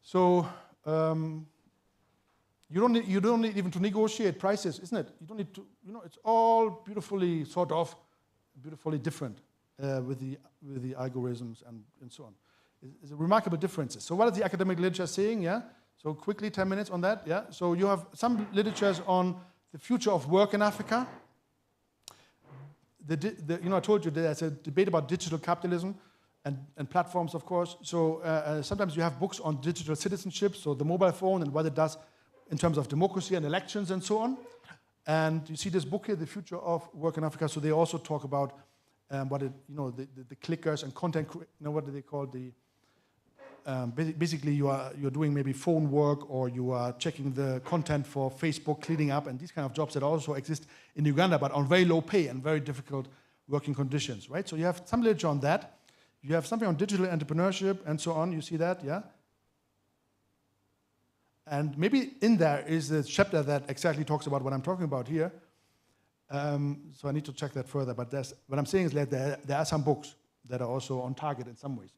So you don't need even to negotiate prices, isn't it? You don't need to, it's all beautifully different with the algorithms and so on. It's a remarkable differences. So what is the academic literature saying? Yeah. So quickly, 10 minutes on that. Yeah. So you have some literatures on the future of work in Africa. I told you there's a debate about digital capitalism and platforms, of course. So sometimes you have books on digital citizenship, so the mobile phone and what it does in terms of democracy and elections and so on. And you see this book here, The Future of Work in Africa. So they also talk about the clickers and content. What do they call the? Basically, you're doing maybe phone work, or you are checking the content for Facebook, cleaning up, and these kind of jobs that also exist in Uganda, but on very low pay and very difficult working conditions, right? So you have some literature on that. You have something on digital entrepreneurship and so on. You see that, yeah? And maybe in there is a chapter that exactly talks about what I'm talking about here. So I need to check that further. But what I'm saying is that there are some books that are also on target in some ways.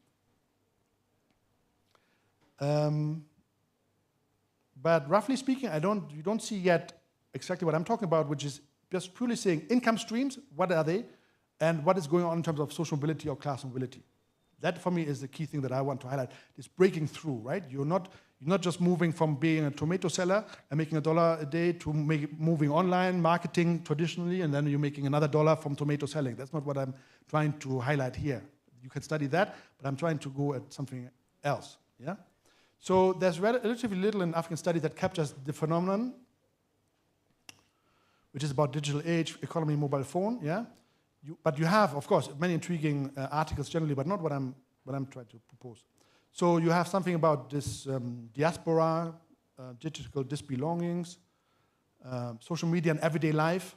But roughly speaking, you don't see yet exactly what I'm talking about, which is just purely saying income streams, what are they, and what is going on in terms of social mobility or class mobility. That, for me, is the key thing that I want to highlight, this breaking through, right? You're not just moving from being a tomato seller and making $1 a day to moving online, marketing traditionally, and then you're making another $1 from tomato selling. That's not what I'm trying to highlight here. You can study that, but I'm trying to go at something else, yeah? So there's relatively little in African study that captures the phenomenon, which is about digital age, economy, mobile phone, yeah? But you have, of course, many intriguing articles generally, but not what I'm trying to propose. So you have something about this diaspora, digital disbelongings, social media and everyday life.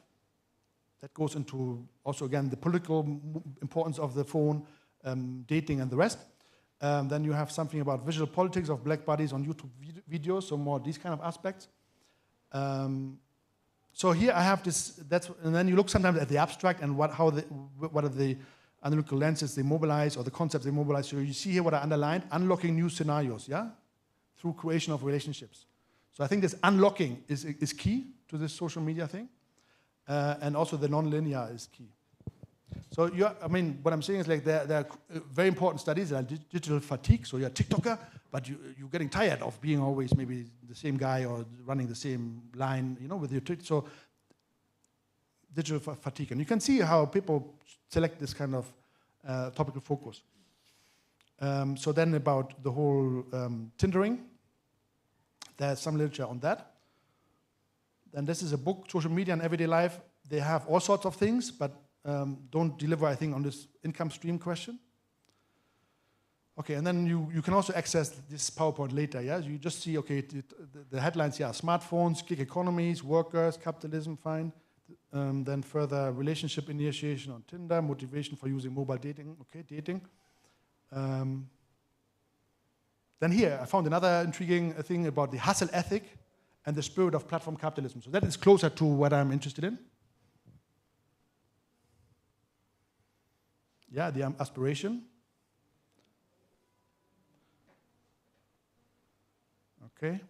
That goes into also, again, the political importance of the phone, dating and the rest. Then you have something about visual politics of black bodies on YouTube videos, so more these kind of aspects. So here I have this, and then you look sometimes at the abstract and what are the analytical lenses they mobilize or the concepts they mobilize. So you see here what I underlined, unlocking new scenarios, yeah? Through creation of relationships. So I think this unlocking is key to this social media thing. And also the non-linear is key. So what I'm saying is like there are very important studies that are digital fatigue. So you're a TikToker, but you're getting tired of being always maybe the same guy or running the same line, with your tweet. So digital fatigue. And you can see how people select this kind of topical focus. So then about the whole Tindering, there's some literature on that. Then this is a book, Social Media and Everyday Life. They have all sorts of things, but don't deliver, I think, on this income stream question. Okay, and then you can also access this PowerPoint later, yeah? You just see, okay, the headlines here are smartphones, gig economies, workers, capitalism, fine. Then further relationship initiation on Tinder, motivation for using mobile dating, okay, dating. Then here, I found another intriguing thing about the hustle ethic and the spirit of platform capitalism. So that is closer to what I'm interested in. Yeah, the aspiration. Okay.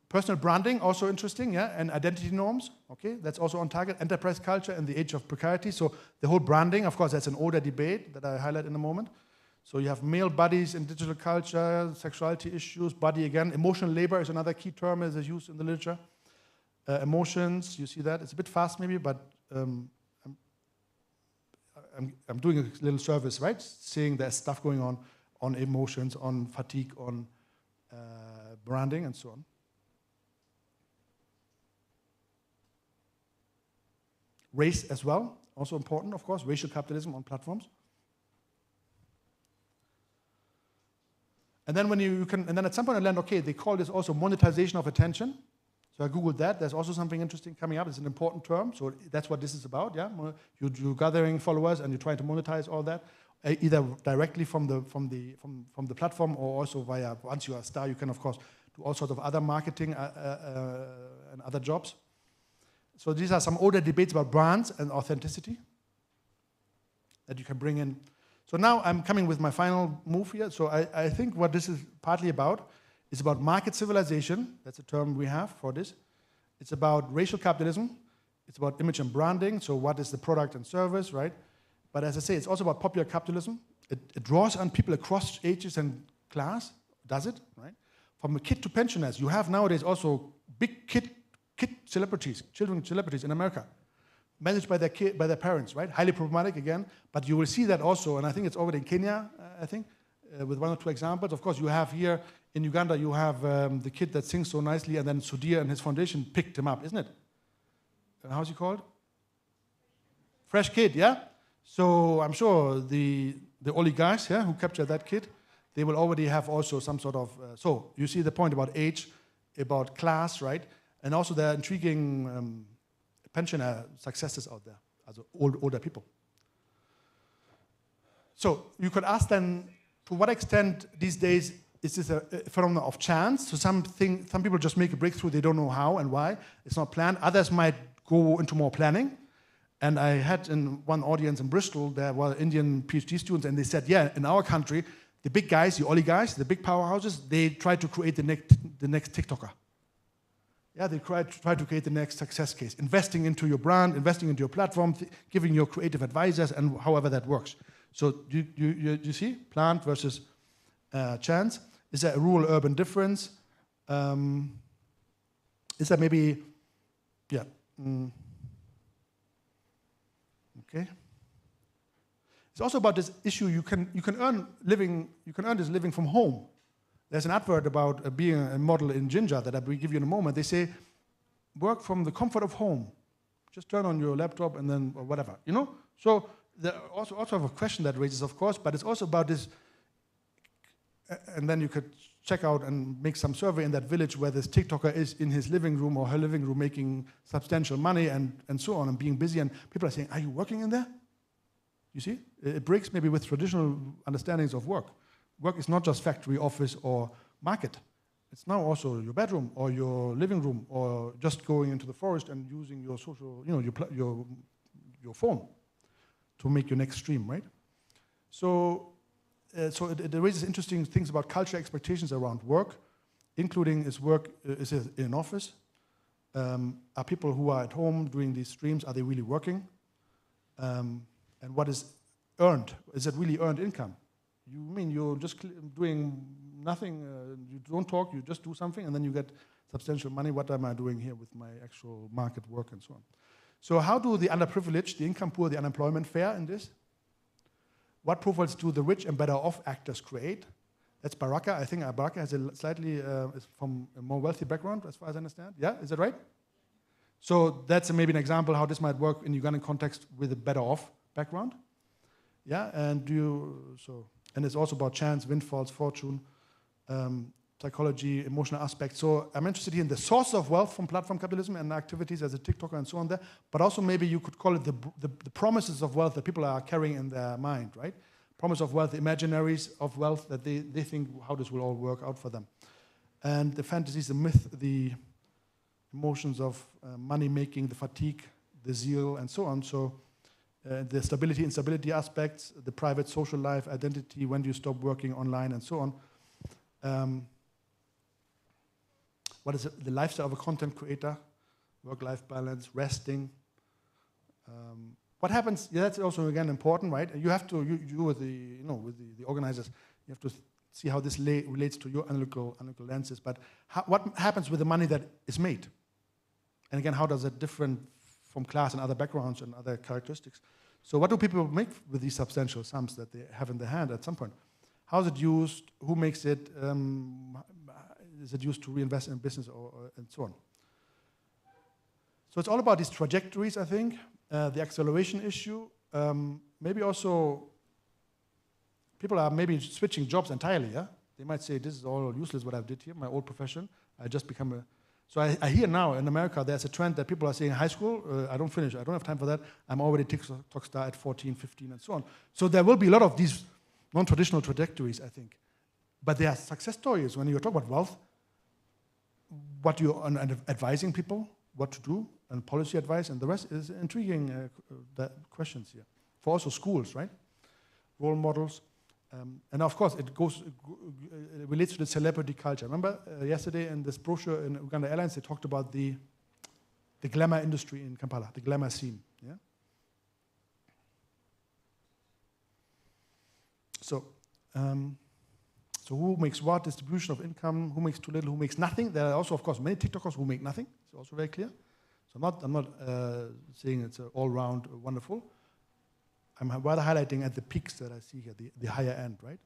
Personal branding, also interesting, yeah, and identity norms, okay, that's also on target. Enterprise culture and the age of precarity. So the whole branding, of course, that's an older debate that I highlight in a moment. So you have male bodies in digital culture, sexuality issues, body again. Emotional labor is another key term as is used in the literature. Emotions, you see that. It's a bit fast maybe, but I'm doing a little service, right? Seeing there's stuff going on emotions, on fatigue, on branding, and so on. Race as well, also important, of course, racial capitalism on platforms. And then and then at some point I learned, okay, they call this also monetization of attention. So I Googled that. There's also something interesting coming up. It's an important term. So that's what this is about, yeah? You're gathering followers and you're trying to monetize all that, either directly from the platform or also via, once you're a star, you can, of course, do all sorts of other marketing and other jobs. So these are some older debates about brands and authenticity that you can bring in. So now I'm coming with my final move here. So I think what this is partly about is about market civilization. That's a term we have for this. It's about racial capitalism. It's about image and branding. So what is the product and service, right? But as I say, it's also about popular capitalism. It draws on people across ages and class, does it, right? From a kid to pensioners. You have nowadays also big kid celebrities, children celebrities in America, managed by their parents, right? Highly problematic again, but you will see that also, and I think it's already in Kenya, I think, with one or two examples. Of course, you have here in Uganda, you have the kid that sings so nicely, and then Sudhir and his foundation picked him up, isn't it? How's he called? Fresh Kid, yeah? So I'm sure the oligarchs, yeah, who captured that kid, they will already have also some sort of, so you see the point about age, about class, right? And also there are intriguing pensioner successes out there, also older people. So you could ask then, to what extent these days is this a phenomenon of chance? So some people just make a breakthrough, they don't know how and why. It's not planned. Others might go into more planning. And I had in one audience in Bristol, there were Indian PhD students, and they said, yeah, in our country, the big guys, the oligarchs, the big powerhouses, they try to create the next TikToker. Yeah, they try to create the next success case, investing into your brand, investing into your platform, giving your creative advisors, and however that works. So you see, planned versus chance. Is there a rural-urban difference? Is there maybe, yeah. Okay. It's also about this issue. You can earn this living from home. There's an advert about being a model in Ginger that I will give you in a moment. They say, work from the comfort of home. Just turn on your laptop and then, or whatever, you know? So there also have a question that raises, of course, but it's also about this, and then you could check out and make some survey in that village where this TikToker is in his living room or her living room making substantial money and so on and being busy, and people are saying, are you working in there? You see? It breaks maybe with traditional understandings of work. Work is not just factory, office, or market. It's now also your bedroom or your living room or just going into the forest and using your social, you know, your phone to make your next stream, right? So it raises interesting things about cultural expectations around work, including is it in an office? Are people who are at home doing these streams, are they really working? And what is earned? Is it really earned income? You mean you're just doing nothing, you don't talk, you just do something, and then you get substantial money. What am I doing here with my actual market work and so on? So how do the underprivileged, the income poor, the unemployment fare in this? What profiles do the rich and better off actors create? That's Baraka. I think Baraka has a slightly, is from a more wealthy background, as far as I understand. Yeah, is that right? So that's maybe an example how this might work in Ugandan context with a better off background. Yeah, and and it's also about chance, windfalls, fortune, psychology, emotional aspects. So I'm interested here in the source of wealth from platform capitalism and activities as a TikToker and so on there, but also maybe you could call it the promises of wealth that people are carrying in their mind, right? Promise of wealth, imaginaries of wealth that they think how this will all work out for them. And the fantasies, the myth, the emotions of money making, the fatigue, the zeal, and so on. So the stability, instability aspects, the private social life, identity, when do you stop working online, and so on. What is the lifestyle of a content creator? Work-life balance, resting. What happens? Yeah, that's also again important, right? You have to, you with the organizers, you have to see how this relates to your analytical lenses. But what happens with the money that is made? And again, how does it differ from class and other backgrounds and other characteristics? So what do people make with these substantial sums that they have in their hand at some point? How is it used? Who makes it? Is it used to reinvest in business and so on? So it's all about these trajectories, I think. The acceleration issue. Maybe also people are maybe switching jobs entirely, yeah? They might say, this is all useless what I did here, my old profession. I just become a... So I hear now in America there's a trend that people are saying, high school, I don't finish, I don't have time for that. I'm already TikTok star at 14, 15, and so on. So there will be a lot of these non-traditional trajectories, I think. But there are success stories when you talk about wealth, what you're advising people, what to do, and policy advice, and the rest is intriguing questions here. For also schools, right? Role models. And of course, it relates to the celebrity culture. Remember yesterday in this brochure in Uganda Airlines, they talked about the glamour industry in Kampala, the glamour scene. Yeah. So who makes what? Distribution of income. Who makes too little? Who makes nothing? There are also, of course, many TikTokers who make nothing. It's also very clear. So I'm not saying it's all round wonderful. I'm rather highlighting at the peaks that I see here, the higher end, right?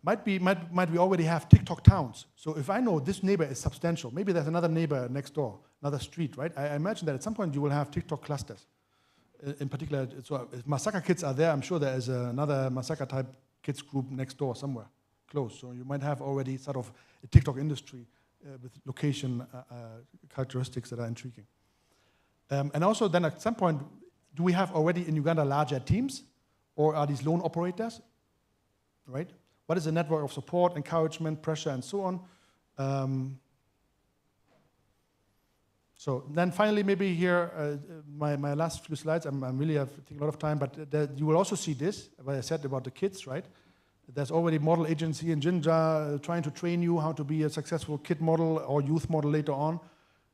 Might we already have TikTok towns? So if I know this neighbor is substantial, maybe there's another neighbor next door, another street, right? I imagine that at some point you will have TikTok clusters. In particular, so if Masaka kids are there, I'm sure there is another Masaka type kids group next door somewhere, close. So you might have already sort of a TikTok industry with location characteristics that are intriguing. And also then at some point, do we have already in Uganda larger teams, or are these lone operators, right? What is the network of support, encouragement, pressure, and so on? So then finally, maybe here, my last few slides, I'm really taking a lot of time, but you will also see this, what I said about the kids, right? There's already model agency in Jinja trying to train you how to be a successful kid model or youth model later on.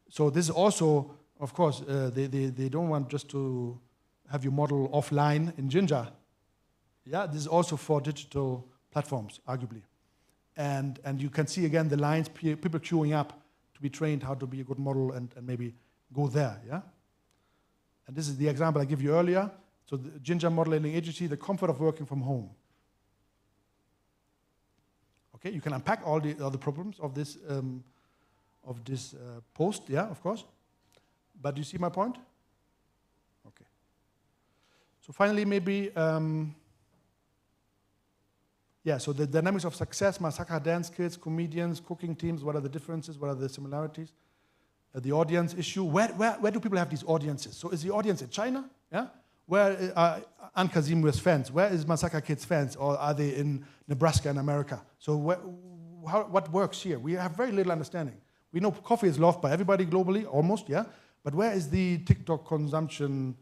So this is also, of course, they don't want just to have you model offline in Jinja. Yeah, this is also for digital platforms, arguably. And you can see again the lines, people queuing up to be trained how to be a good model and maybe go there, yeah? And this is the example I gave you earlier. So the Jinja modeling agency, the comfort of working from home. Okay, you can unpack all the other problems of this post, yeah, of course. But do you see my point? Okay. So finally, maybe, so the dynamics of success, Masaka dance kids, comedians, cooking teams, what are the differences, what are the similarities? The audience issue, where do people have these audiences? So is the audience in China? Yeah. Where are Ankazimwe's fans? Where is Masaka Kids' fans? Or are they in Nebraska in America? So what works here? We have very little understanding. We know coffee is loved by everybody globally, almost, yeah? But where is the TikTok consumption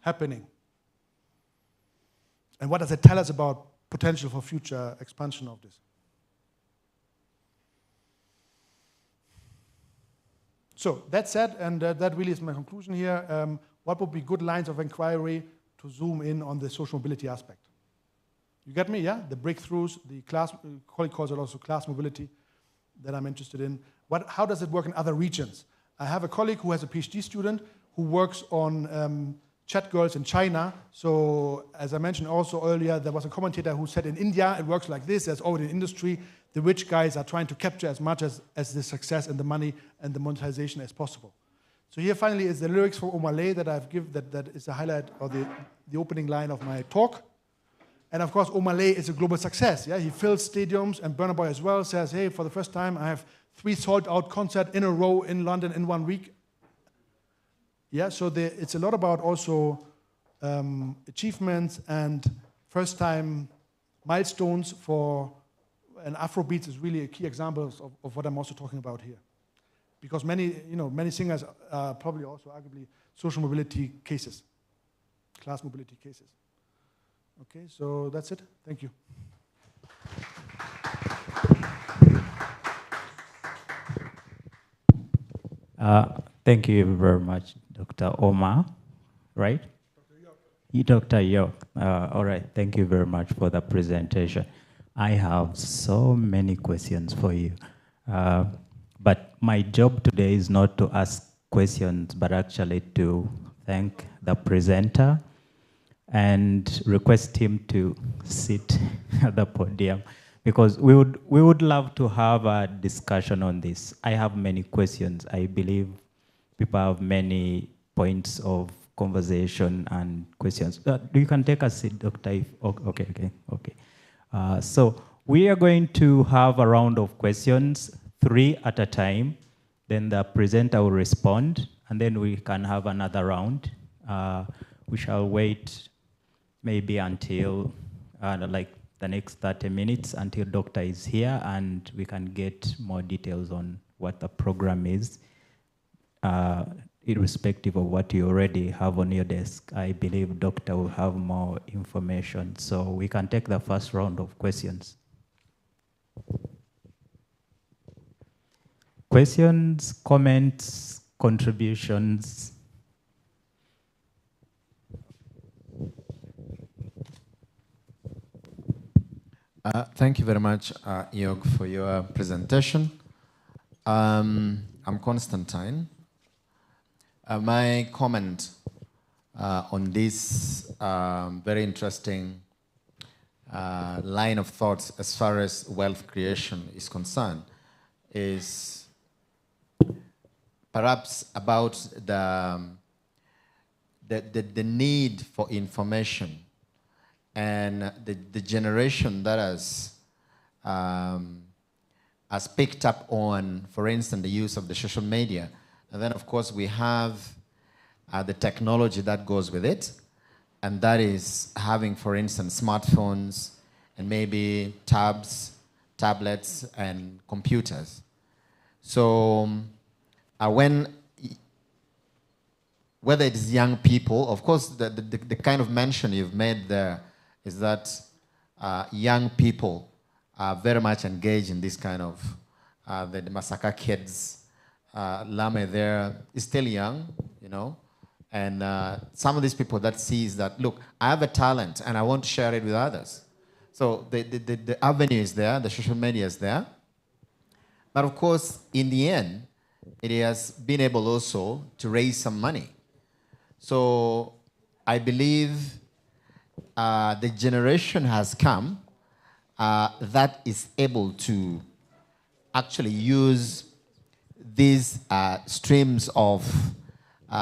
happening? And what does it tell us about potential for future expansion of this? So that said, and that really is my conclusion here, what would be good lines of inquiry to zoom in on the social mobility aspect? You get me, yeah? The breakthroughs, the class, colleague calls it also class mobility that I'm interested in. How does it work in other regions? I have a colleague who has a PhD student who works on chat girls in China. So as I mentioned also earlier, there was a commentator who said in India it works like this, there's already an industry. The rich guys are trying to capture as much as the success and the money and the monetization as possible. So here finally is the lyrics for Omale that I've given, that is the highlight or the opening line of my talk. And of course, Omale is a global success. Yeah, he fills stadiums, and Burna Boy as well says, hey, for the first time, I have 3 sold-out concerts in a row in London in 1 week. Yeah, so it's a lot about also achievements and first-time milestones for, and Afrobeats is really a key example of what I'm also talking about here. because many singers are probably also arguably social mobility cases, class mobility cases. Okay, so that's it. Thank you. Thank you very much, Dr. Omar, right? Dr. York. All right, thank you very much for the presentation. I have so many questions for you. But my job today is not to ask questions, but actually to thank the presenter and request him to sit at the podium, because we would love to have a discussion on this. I have many questions. I believe people have many points of conversation and questions. You can take a seat, Doctor. Okay. So we are going to have a round of questions, 3 at a time. Then the presenter will respond, and then we can have another round. We shall wait maybe until like the next 30 minutes until Doctor is here, and we can get more details on what the program is, irrespective of what you already have on your desk. I believe Doctor will have more information, so we can take the first round of questions. Questions, comments, contributions? Thank you very much, Iog, for your presentation. I'm Constantine. My comment on this very interesting line of thoughts as far as wealth creation is concerned is perhaps about the need for information and the generation that has picked up on, for instance, the use of the social media. And then, of course, we have the technology that goes with it, and that is having, for instance, smartphones and maybe tabs, tablets, and computers. So whether it is young people, of course, the kind of mention you've made there is that young people are very much engaged in this kind of, the Masaka kids. Lame there is still young, and some of these people that sees that, look, I have a talent and I want to share it with others. So the avenue is there, the social media is there. But of course, in the end, it has been able also to raise some money. So I believe the generation has come that is able to actually use these streams of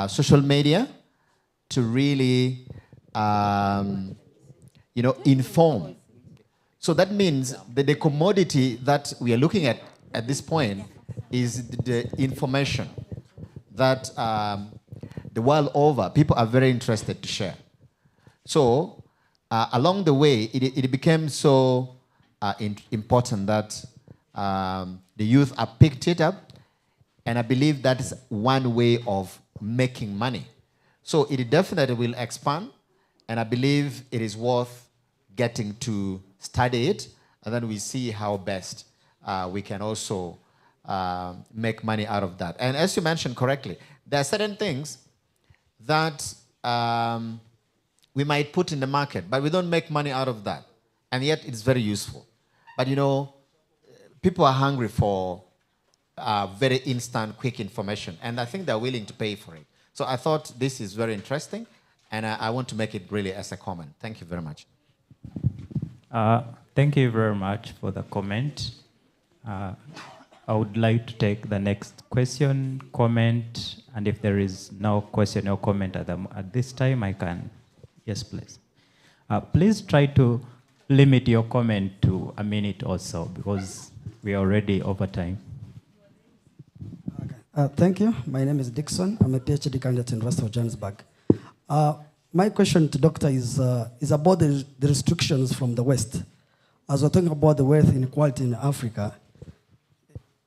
social media to really, inform. So that means that the commodity that we are looking at this point is the information that the world over people are very interested to share. So along the way, it became so important that the youth have picked it up, and I believe that is one way of making money. So it definitely will expand, and I believe it is worth getting to study it, and then we see how best we can also make money out of that. And as you mentioned correctly, there are certain things that we might put in the market, but we don't make money out of that, and yet it's very useful. But people are hungry for very instant, quick information, and I think they're willing to pay for it. So I thought this is very interesting, and I want to make it really as a comment. Thank you very much. Thank you very much for the comment. I would like to take the next question, comment, and if there is no question or comment at this time, I can. Yes, please. Please try to limit your comment to a minute or so, because we are already over time. Okay. Thank you. My name is Dixon. I'm a PhD candidate in University of Johannesburg. My question to Doctor is about the restrictions from the West. As we're talking about the wealth inequality in Africa,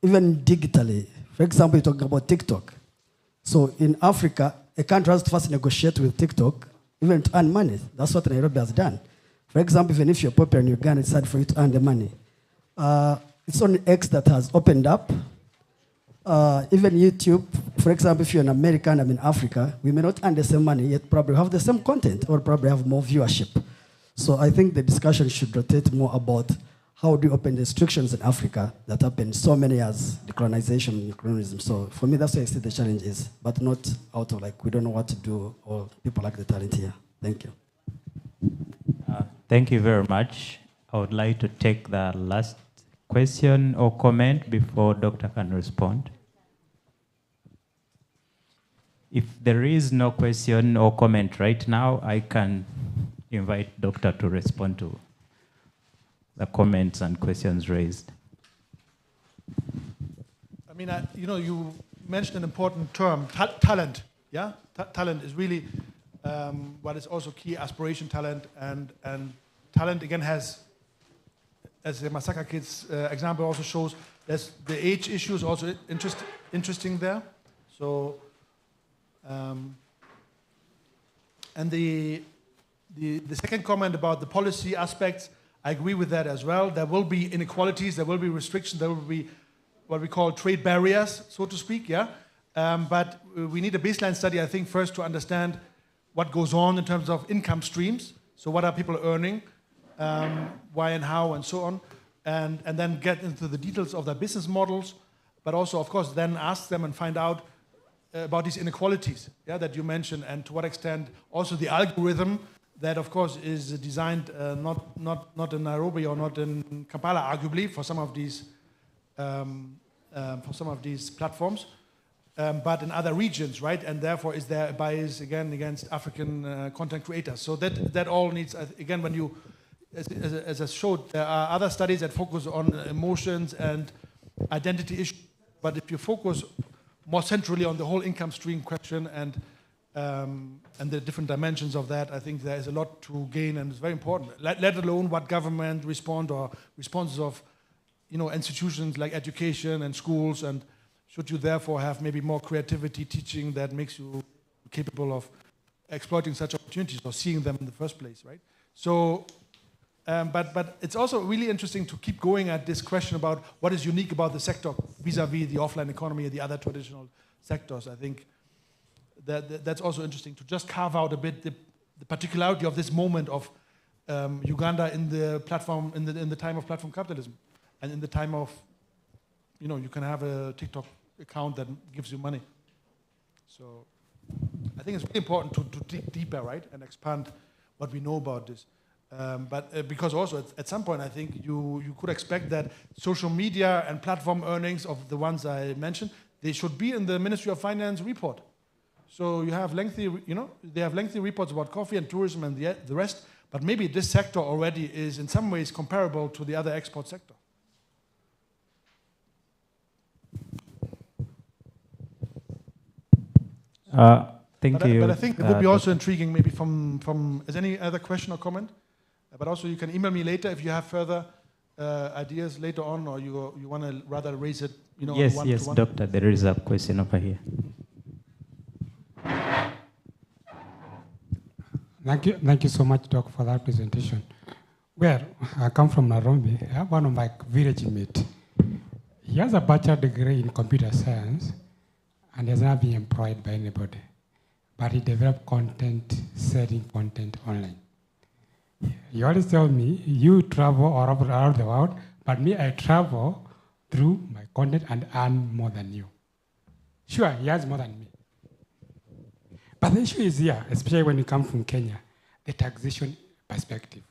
even digitally, For example, you're talking about TikTok. So in Africa, a country has to first negotiate with TikTok, even to earn money. That's what Nairobi has done. For example, even if you're popular in Uganda, it's hard for you to earn the money. It's only X that has opened up. Even YouTube, for example, if you're an American, I'm in Africa, we may not earn the same money, yet probably have the same content or probably have more viewership. So I think the discussion should rotate more about how do you open the restrictions in Africa that happened so many years, decolonization and colonialism. So for me, that's where I see the challenge is, but not out of like, we don't know what to do, or people like the talent here. Thank you. Thank you very much. I would like to take the last question or comment before Doctor can respond. If there is no question or comment right now, I can invite Doctor to respond to the comments and questions raised. I mean, you mentioned an important term, talent. Yeah, talent is really what is also key. Aspiration, talent, and talent again has, as the Masaka kids example also shows, there's the age issue is also interesting there. So, and the second comment about the policy aspects, I agree with that as well. There will be inequalities, there will be restrictions, there will be what we call trade barriers, so to speak, yeah? But we need a baseline study, I think, first to understand what goes on in terms of income streams. So what are people earning, why and how, and so on. And then get into the details of their business models, but also, of course, then ask them and find out about these inequalities, yeah, that you mentioned, and to what extent also the algorithm that, of course, is designed not in Nairobi or not in Kampala, arguably, for some of these platforms, but in other regions, right? And therefore, is there a bias again against African content creators? So that all needs, again, when you, as I showed, there are other studies that focus on emotions and identity issues, but if you focus more centrally on the whole income stream question and the different dimensions of that, I think there is a lot to gain, and it's very important. Let alone what government respond or responses of, institutions like education and schools, and should you therefore have maybe more creativity teaching that makes you capable of exploiting such opportunities or seeing them in the first place, right? So, but it's also really interesting to keep going at this question about what is unique about the sector vis-a-vis the offline economy and the other traditional sectors. I think that's also interesting to just carve out a bit the particularity of this moment of Uganda in the platform, in the time of platform capitalism, and in the time of, you can have a TikTok account that gives you money. So I think it's really important to dig deeper, right, and expand what we know about this. But because also at some point, I think you could expect that social media and platform earnings of the ones I mentioned, they should be in the Ministry of Finance report. So you have lengthy, they have lengthy reports about coffee and tourism and the rest, but maybe this sector already is in some ways comparable to the other export sector. Thank you. But I think it would be also intriguing maybe from is any other question or comment? But also you can email me later if you have further ideas later on, or you want to rather raise it, Yes, Doctor, there is a question over here. Thank you so much, Doc, for that presentation. Well, I come from Nairobi. I have one of my village mates. He has a bachelor degree in computer science, and he has not been employed by anybody. But he developed selling content online. He always tells me, you travel all around the world, but me, I travel through my content and earn more than you. Sure, he has more than me. But the issue is here, especially when you come from Kenya, the taxation perspective.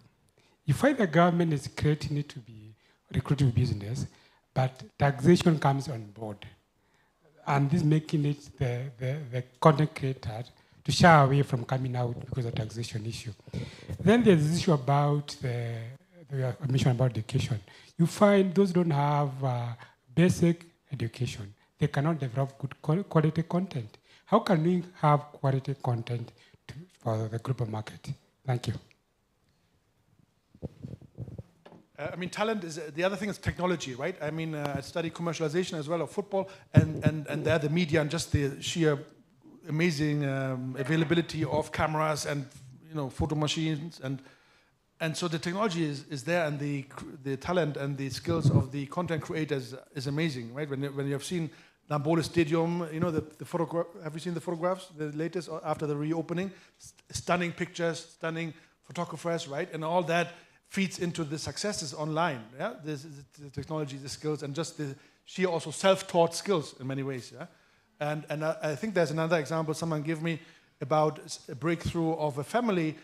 You find the government is creating it to be lucrative business, but taxation comes on board. And this making it the content creator to shy away from coming out because of the taxation issue. Then there's this issue about the mission about education. You find those who don't have basic education, they cannot develop good quality content. How can we have quality content for the global market? Thank you. I mean, talent is the other thing is technology, right? I mean, I study commercialization as well of football, and there the media and just the sheer amazing availability of cameras and photo machines and so the technology is there, and the talent and the skills of the content creators is amazing, right? When you have seen Nambole Stadium, the photograph. Have you seen the photographs, the latest after the reopening? Stunning pictures, stunning photographers, right? And all that feeds into the successes online. Yeah, the technology, the skills, and just the sheer also self-taught skills in many ways. Yeah, and I think there's another example someone gave me about a breakthrough of a family.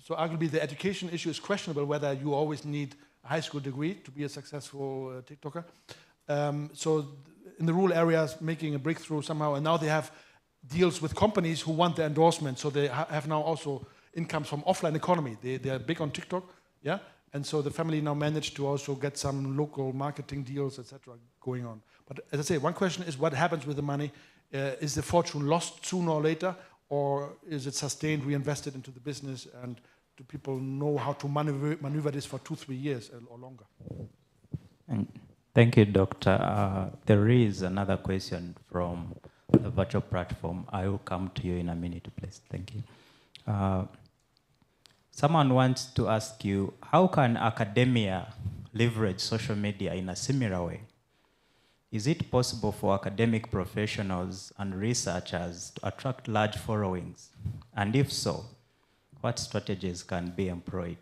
So arguably the education issue is questionable whether you always need a high school degree to be a successful TikToker. So in the rural areas, making a breakthrough somehow, and now they have deals with companies who want the endorsement. So they have now also incomes from offline economy. They are big on TikTok, yeah. And so the family now managed to also get some local marketing deals, etc., going on. But as I say, one question is what happens with the money? Is the fortune lost sooner or later, or is it sustained, reinvested into the business, and do people know how to maneuver this for 2-3 years or longer? Thank you, Doctor. There is another question from the virtual platform. I will come to you in a minute, please. Thank you. Someone wants to ask you, how can academia leverage social media in a similar way? Is it possible for academic professionals and researchers to attract large followings? And if so, what strategies can be employed?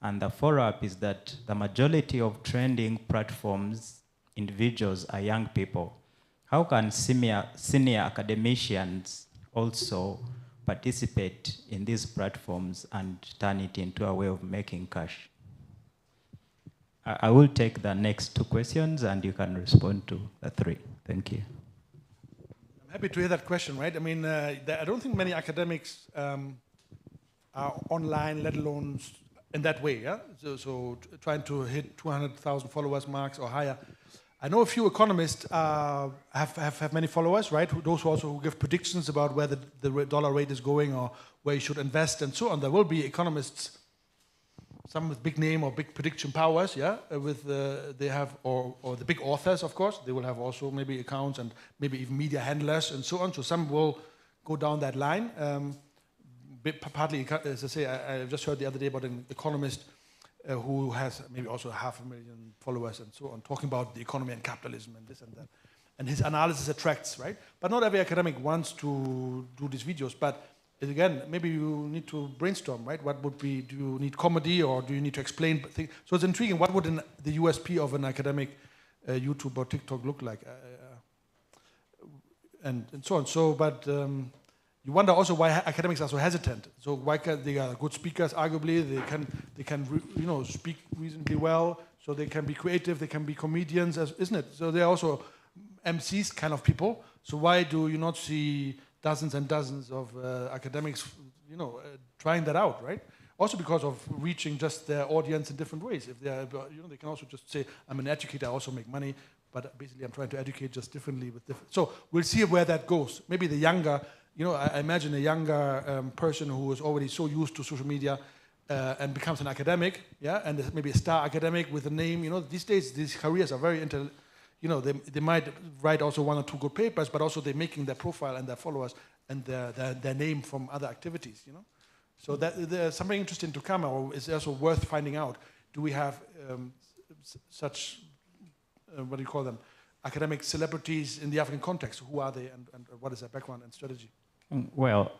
And the follow-up is that the majority of trending platforms individuals are young people. How can senior academicians also participate in these platforms and turn it into a way of making cash? I will take the next 2 questions and you can respond to the 3. Thank you. I'm happy to hear that question, right? I mean, I don't think many academics are online, let alone in that way, yeah? So trying to hit 200,000 followers marks or higher. I know a few economists have many followers, right? Those who give predictions about where the dollar rate is going or where you should invest and so on. There will be economists, some with big name or big prediction powers, yeah. They have or the big authors, of course. They will have also maybe accounts and maybe even media handlers and so on. So some will go down that line. Partly, as I say, I just heard the other day about an economist who has maybe also 500,000 followers and so on, talking about the economy and capitalism and this and that. And his analysis attracts, right? But not every academic wants to do these videos. But again, maybe you need to brainstorm, right? What would be, do you need comedy or do you need to explain things? So it's intriguing. What would the USP of an academic YouTube or TikTok look like? And so on. So, but you wonder also why academics are so hesitant. So why they are good speakers, arguably. They can speak reasonably well. So they can be creative. They can be comedians, isn't it? So they're also MCs kind of people. So why do you not see dozens and dozens of academics, trying that out, right? Also because of reaching just their audience in different ways. If they are, they can also just say, I'm an educator, I also make money, but basically I'm trying to educate just differently with different. So we'll see where that goes. Maybe the younger, I imagine a younger person who is already so used to social media and becomes an academic, yeah, and maybe a star academic with a name. These days these careers are very they might write also 1 or 2 good papers, but also they're making their profile and their followers and their name from other activities, So there's something interesting to come, or is also worth finding out. Do we have such, what do you call them, academic celebrities in the African context? Who are they and what is their background and strategy? Well,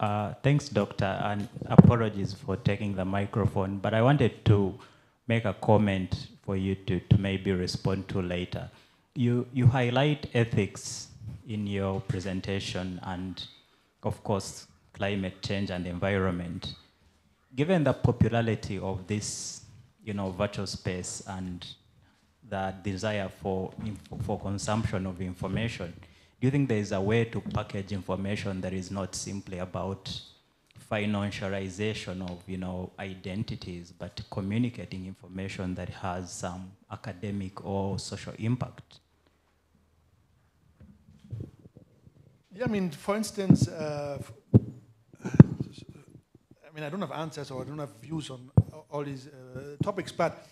thanks, Doctor, and apologies for taking the microphone, but I wanted to make a comment for you to maybe respond to later. You highlight ethics in your presentation and, of course, climate change and environment. Given the popularity of this, virtual space and the desire for consumption of information, do you think there is a way to package information that is not simply about financialization of, identities, but communicating information that has some academic or social impact? Yeah, I mean, for instance, I don't have answers or I don't have views on all these topics, but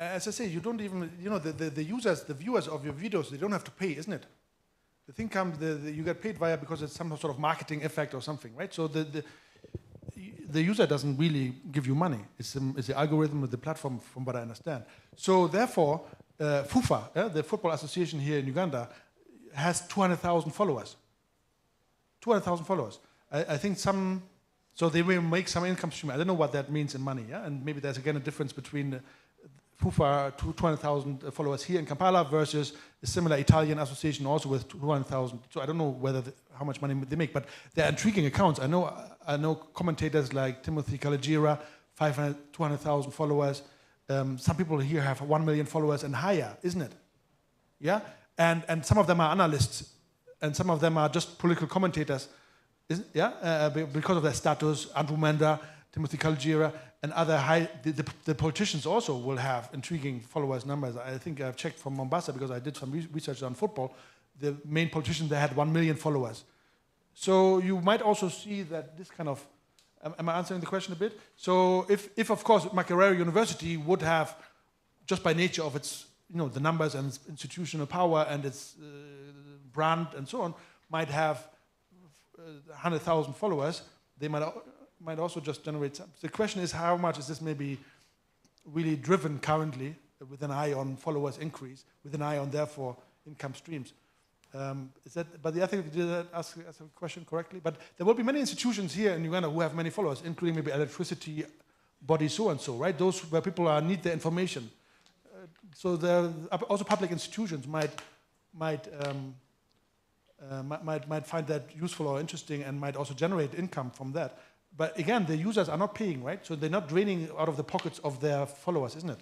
As I say, you don't even, the users, the viewers of your videos, they don't have to pay, isn't it? The thing comes, you get paid via because it's some sort of marketing effect or something, right? So the user doesn't really give you money. It's the algorithm of the platform, from what I understand. So therefore, FUFA, the football association here in Uganda, has 200,000 followers. 200,000 followers. I think so they will make some income stream. I don't know what that means in money, yeah? And maybe there's again a difference between FUFA, 200,000 followers here in Kampala versus a similar Italian association also with 200,000. So I don't know how much money they make, but they're intriguing accounts. I know commentators like Timothy Kalagira, 200,000 followers. Some people here have 1 million followers and higher, isn't it? Yeah? And some of them are analysts, and some of them are just political commentators, because of their status. Andrew Menda, Timothy Kalagira, and other the politicians also will have intriguing followers numbers. I think I've checked from Mombasa because I did some research on football. The main politician there had 1 million followers. So you might also see that this kind of, am I answering the question a bit? So if of course Makerere University would have, just by nature of its, the numbers and its institutional power and its brand and so on, might have 100,000 followers, they might also just generate some. The question is, how much is this maybe really driven currently with an eye on followers increase, with an eye on therefore income streams? But I think did I ask a question correctly? But there will be many institutions here in Uganda who have many followers, including maybe electricity bodies so and so, right? Those where people need the information. So there also public institutions might find that useful or interesting and might also generate income from that. But again, the users are not paying, right? So they're not draining out of the pockets of their followers, isn't it?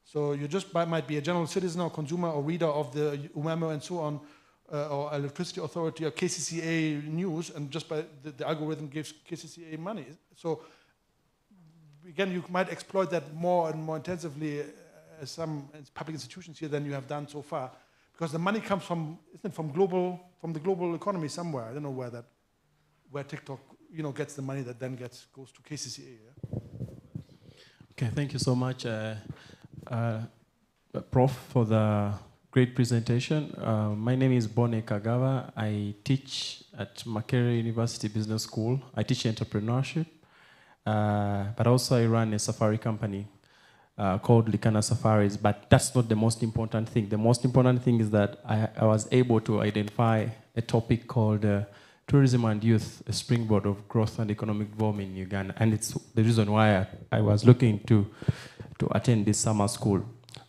So you just might be a general citizen or consumer or reader of the UMEMO and so on, or Electricity Authority or KCCA news, and just by the algorithm gives KCCA money. So again, you might exploit that more and more intensively as some public institutions here than you have done so far, because the money comes from, isn't it, from the global economy somewhere. I don't know where TikTok gets the money that then goes to KCCA. Yeah? Okay, thank you so much, Prof, for the great presentation. My name is Bone Kagawa. I teach at Makerere University Business School. I teach entrepreneurship, but also I run a safari company called Likana Safaris, but that's not the most important thing. The most important thing is that I was able to identify a topic called tourism and youth, a springboard of growth and economic development in Uganda. And it's the reason why I was looking to attend this summer school.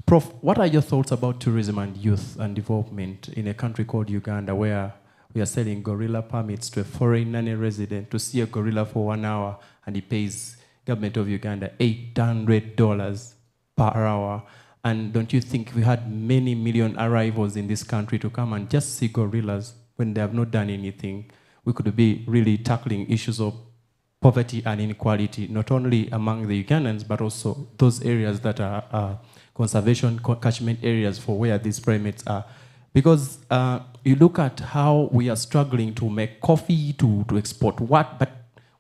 Prof, what are your thoughts about tourism and youth and development in a country called Uganda, where we are selling gorilla permits to a foreign non-resident to see a gorilla for 1 hour, and he pays government of Uganda $800 per hour? And don't you think we had many million arrivals in this country to come and just see gorillas when they have not done anything? We could be really tackling issues of poverty and inequality, not only among the Ugandans, but also those areas that are conservation catchment areas for where these primates are. Because you look at how we are struggling to make coffee, to export what, but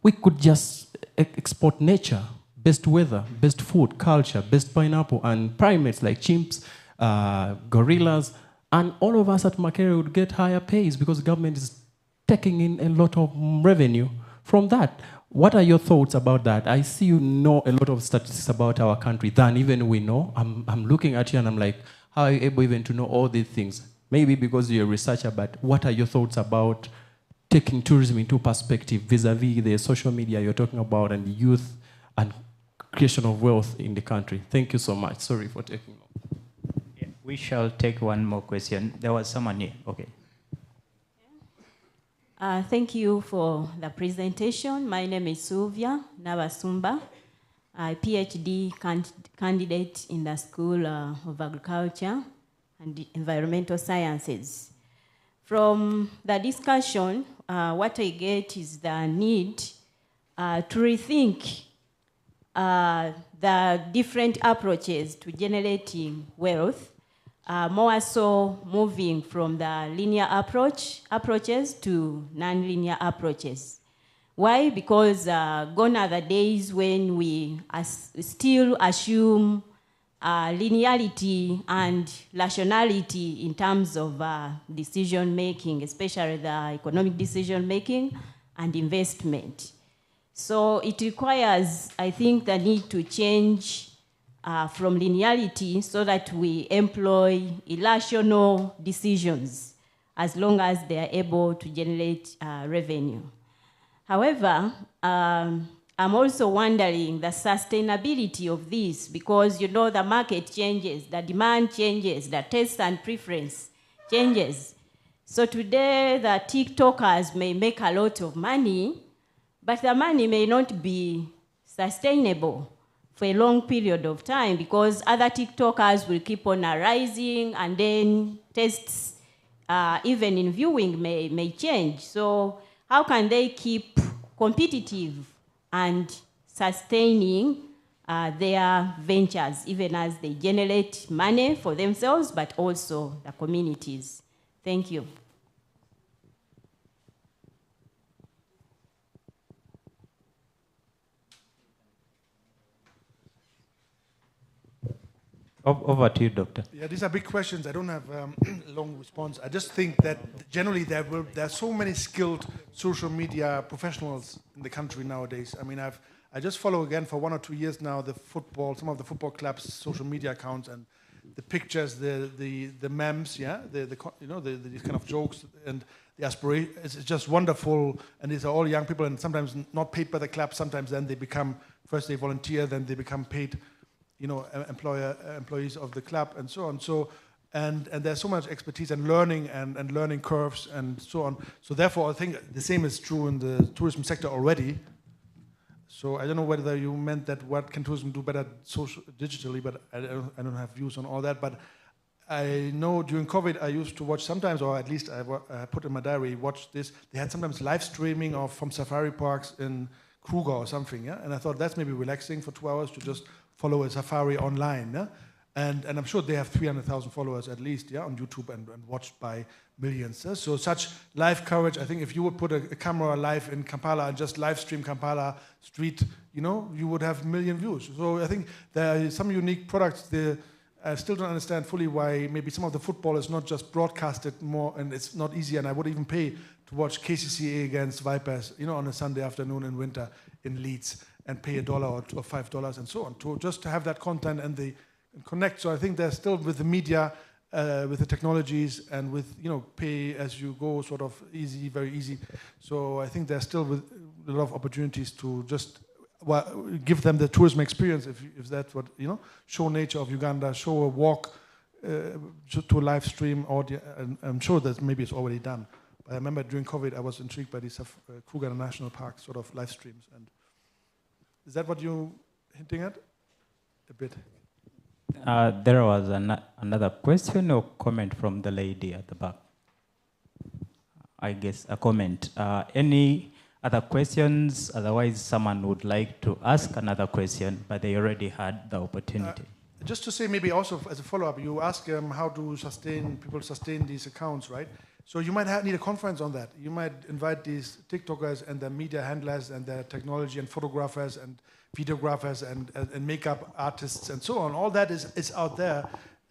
we could just export nature, best weather, best food, culture, best pineapple, and primates like chimps, gorillas, and all of us at Makerere would get higher pays because the government is taking in a lot of revenue from that. What are your thoughts about that? I see you know a lot of statistics about our country than even we know. I'm looking at you and I'm like, how are you able even to know all these things? Maybe because you're a researcher, but what are your thoughts about taking tourism into perspective vis-a-vis the social media you're talking about and the youth and creation of wealth in the country? Thank you so much. Sorry for taking long. Yeah, we shall take one more question. There was someone here. Okay. Thank you for the presentation. My name is Sylvia Nabasumba, a PhD candidate in the School of Agriculture and Environmental Sciences. From the discussion, what I get is the need to rethink the different approaches to generating wealth, more so moving from the linear approaches to non-linear approaches. Why? Because gone are the days when we still assume linearity and rationality in terms of decision making, especially the economic decision making and investment. So it requires, I think, the need to change from linearity so that we employ irrational decisions as long as they are able to generate revenue. However, I'm also wondering the sustainability of this, because you know the market changes, the demand changes, the taste and preference changes. So today the TikTokers may make a lot of money, but the money may not be sustainable for a long period of time, because other TikTokers will keep on rising, and then tastes, even in viewing, may change. So how can they keep competitive and sustaining their ventures, even as they generate money for themselves, but also the communities? Thank you. Over to you, Doctor. Yeah, these are big questions. I don't have a long response. I just think that generally there are so many skilled social media professionals in the country nowadays. I mean, I just follow again for 1 or 2 years now some of the football clubs' social media accounts, and the pictures, the memes, yeah, these kind of jokes and the aspiration. It's just wonderful, and these are all young people, and sometimes not paid by the club. Sometimes then they become, first they volunteer, then they become paid, employees of the club, and so on. So, and there's so much expertise and learning and learning curves and so on. So therefore, I think the same is true in the tourism sector already. So I don't know whether you meant that what can tourism do better digitally, but I don't have views on all that. But I know during COVID I used to watch sometimes, or at least I put in my diary, watch this. They had sometimes live streaming from safari parks in Kruger or something, yeah. And I thought that's maybe relaxing for 2 hours to just follow a safari online, yeah? And I'm sure they have 300,000 followers at least, yeah, on YouTube and watched by millions. Yeah? So such live coverage, I think if you would put a camera live in Kampala and just live stream Kampala street, you would have 1 million views. So I think there are some unique products. I still don't understand fully why maybe some of the football is not just broadcasted more, and it's not easy, and I would even pay to watch KCCA against Vipers, on a Sunday afternoon in winter in Leeds, and pay $1 or $5 and so on, to just to have that content and they connect. So I think they're still with the media, with the technologies, and with pay as you go, sort of easy, very easy. So I think they're still with a lot of opportunities to just give them the tourism experience, if that's what show nature of Uganda, show a walk to a live stream audio, and I'm sure that maybe it's already done. But I remember during COVID I was intrigued by these Kruger National Park sort of live streams. And is that what you're hinting at? A bit. There was another question or comment from the lady at the back. I guess a comment. Any other questions? Otherwise, someone would like to ask another question, but they already had the opportunity. Just to say, maybe also as a follow-up, you ask how do people sustain these accounts, right? So you might need a conference on that. You might invite these TikTokers and their media handlers and their technology and photographers and videographers and makeup artists and so on. All that is out there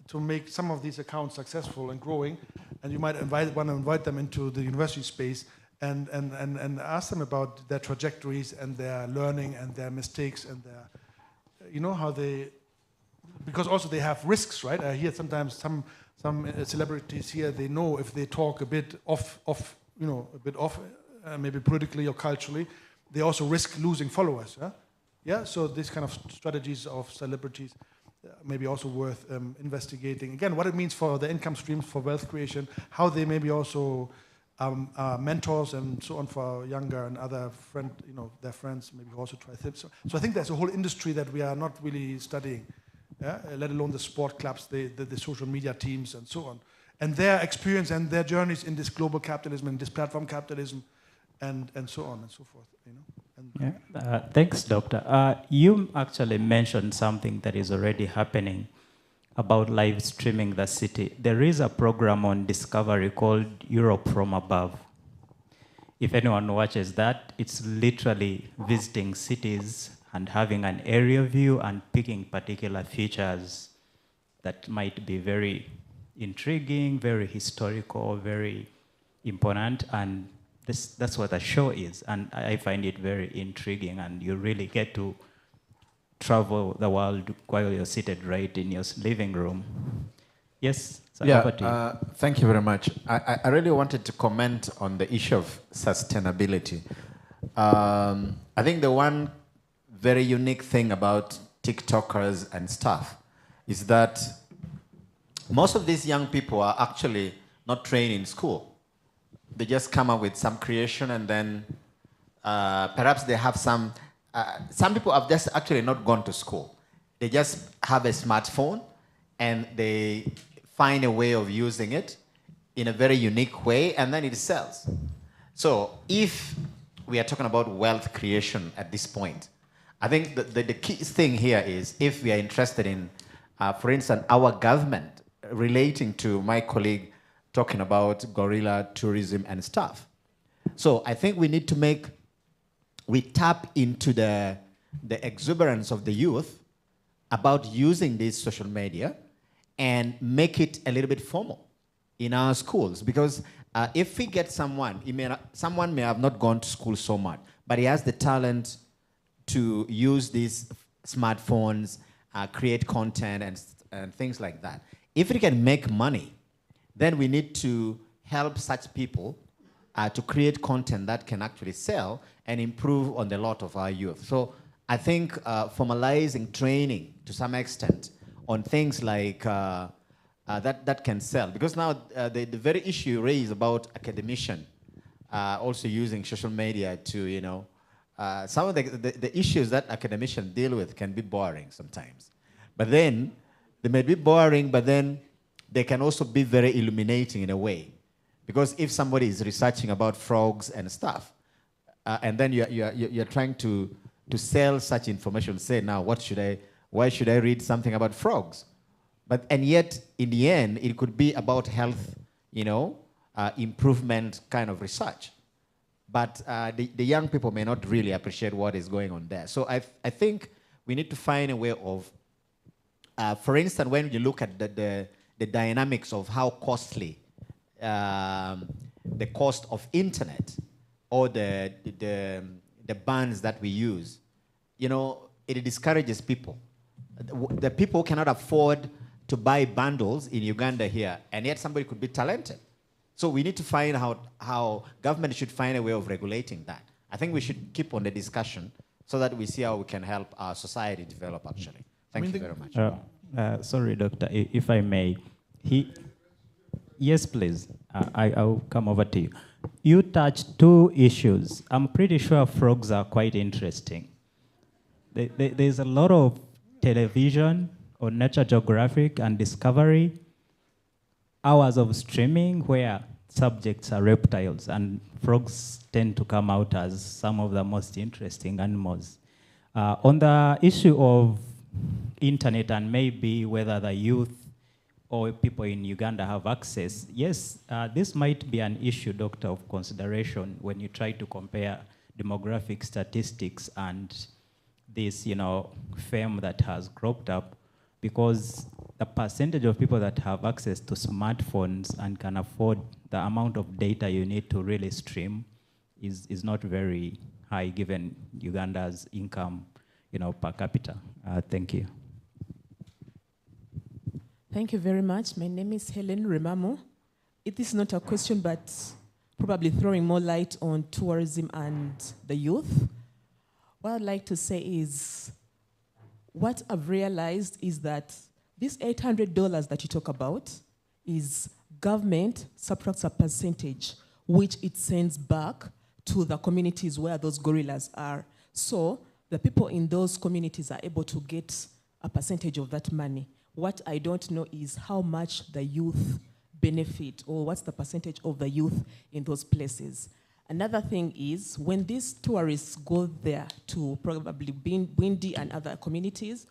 to make some of these accounts successful and growing. And you might want to invite them into the university space and ask them about their trajectories and their learning and their mistakes and their, how they, because also they have risks, right? I hear sometimes some celebrities here, they know if they talk a bit off, maybe politically or culturally, they also risk losing followers. Yeah. So these kind of strategies of celebrities may be also worth investigating. Again, what it means for the income streams, for wealth creation, how they maybe also are mentors and so on for younger and other their friends maybe also try tips. So I think there's a whole industry that we are not really studying. Yeah, let alone the sport clubs, the social media teams, and so on, and their experience and their journeys in this global capitalism, in this platform capitalism, and so on and so forth. Thanks, Doctor. You actually mentioned something that is already happening about live streaming the city. There is a program on Discovery called Europe from Above. if anyone watches that, it's literally visiting cities and having an aerial view and picking particular features that might be very intriguing, very historical, very important, and that's what a show is. And I find it very intriguing, and you really get to travel the world while you're seated right in your living room. Yes, so over to you. Thank you very much. I really wanted to comment on the issue of sustainability. I think the one very unique thing about TikTokers and stuff is that most of these young people are actually not trained in school. They just come up with some creation, and then perhaps they have some people have just actually not gone to school. They just have a smartphone and they find a way of using it in a very unique way, and then it sells. So if we are talking about wealth creation at this point, I think the key thing here is, if we are interested in, for instance, our government relating to my colleague talking about gorilla tourism and stuff. So I think we need to we tap into the exuberance of the youth about using this social media and make it a little bit formal in our schools. Because if we get someone may have not gone to school so much, but he has the talent to use these smartphones, create content and things like that. If we can make money, then we need to help such people to create content that can actually sell and improve on the lot of our youth. So I think formalizing training to some extent on things like that can sell. Because now the very issue you raise about academician also using social media to, some of the issues that academicians deal with can be boring sometimes. But then, they may be boring, but then they can also be very illuminating in a way. Because if somebody is researching about frogs and stuff, and then you're trying to sell such information, say, now, why should I read something about frogs? And yet, in the end, it could be about health, improvement kind of research. But the young people may not really appreciate what is going on there. So I think we need to find a way of, for instance, when you look at the dynamics of how costly the cost of internet or the bands that we use, it discourages people. The people cannot afford to buy bundles in Uganda here, and yet somebody could be talented. So we need to find out how government should find a way of regulating that. I think we should keep on the discussion so that we see how we can help our society develop, actually. Thank you very much. Sorry, Doctor, if I may. Yes, please. I'll come over to you. You touched two issues. I'm pretty sure frogs are quite interesting. There's a lot of television on Nature Geographic and Discovery, hours of streaming where subjects are reptiles, and frogs tend to come out as some of the most interesting animals. On the issue of internet and maybe whether the youth or people in Uganda have access, yes, this might be an issue, Doctor, of consideration when you try to compare demographic statistics and this, fame that has cropped up, because the percentage of people that have access to smartphones and can afford the amount of data you need to really stream is not very high given Uganda's income, per capita. Thank you. Thank you very much. My name is Helen Remamo. It is not a question, but probably throwing more light on tourism and the youth. What I'd like to say is, what I've realized is that this $800 that you talk about is government subtracts a percentage, which it sends back to the communities where those gorillas are. So the people in those communities are able to get a percentage of that money. What I don't know is how much the youth benefit, or what's the percentage of the youth in those places. Another thing is, when these tourists go there to probably Bwindi and other communities,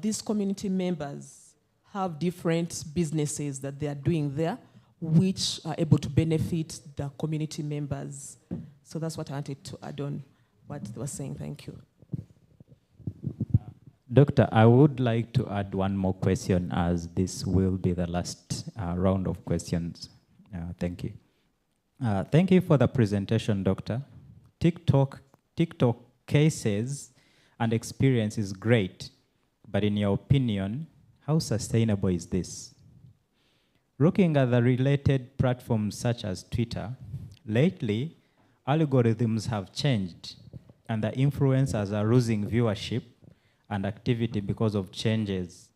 these community members have different businesses that they are doing there. which are able to benefit the community members. So that's what I wanted to add on what they were saying. Thank you. Doctor, I would like to add one more question, as this will be the last round of questions. Thank you. Thank you for the presentation, Doctor. TikTok cases and experience is great, but in your opinion, how sustainable is this? Looking at the related platforms such as Twitter, lately, algorithms have changed, and the influencers are losing viewership and activity because of changes.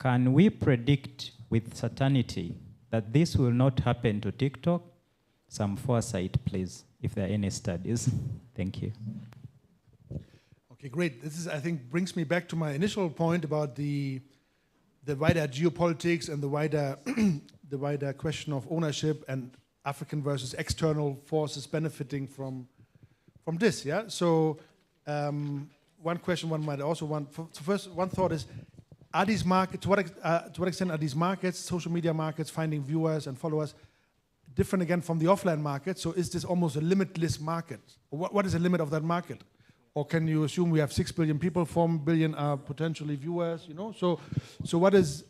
Can we predict with certainty that this will not happen to TikTok? Some foresight, please, if there are any studies. Thank you. Okay, great. This is, I think, brings me back to my initial point about the wider geopolitics and the wider question of ownership and African versus external forces benefiting from this. Yeah. So one question one might also want. So first, one thought is: are these markets, to what extent are these markets, social media markets, finding viewers and followers, different again from the offline market? So is this almost a limitless market? What is the limit of that market? Or can you assume we have 6 billion people, 4 billion are potentially viewers? You know, so where is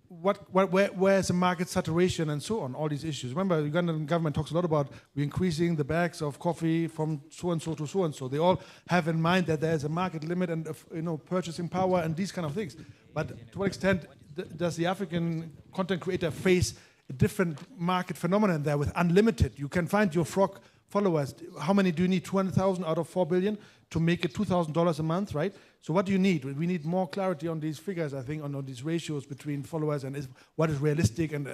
the market saturation and so on? All these issues. Remember, the Ugandan government talks a lot about we're increasing the bags of coffee from so and so to so and so. They all have in mind that there is a market limit and purchasing power and these kind of things. But to what extent does the African content creator face a different market phenomenon there with unlimited? You can find your frog followers. How many do you need? 200,000 out of 4 billion to make it $2,000 a month, right? So what do you need? We need more clarity on these figures, I think, on these ratios between followers and what is realistic and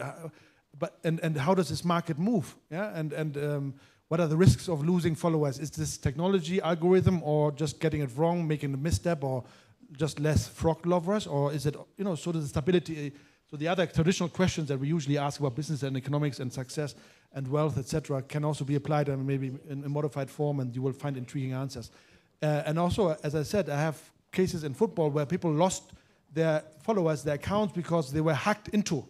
how does this market move? Yeah, and what are the risks of losing followers? Is this technology, algorithm, or just getting it wrong, making a misstep, or just less frog lovers, or is it sort of the stability? So the other traditional questions that we usually ask about business and economics and success and wealth, etc., can also be applied and maybe in a modified form, and you will find intriguing answers. And also, as I said, I have cases in football where people lost their followers, their accounts, because they were hacked into.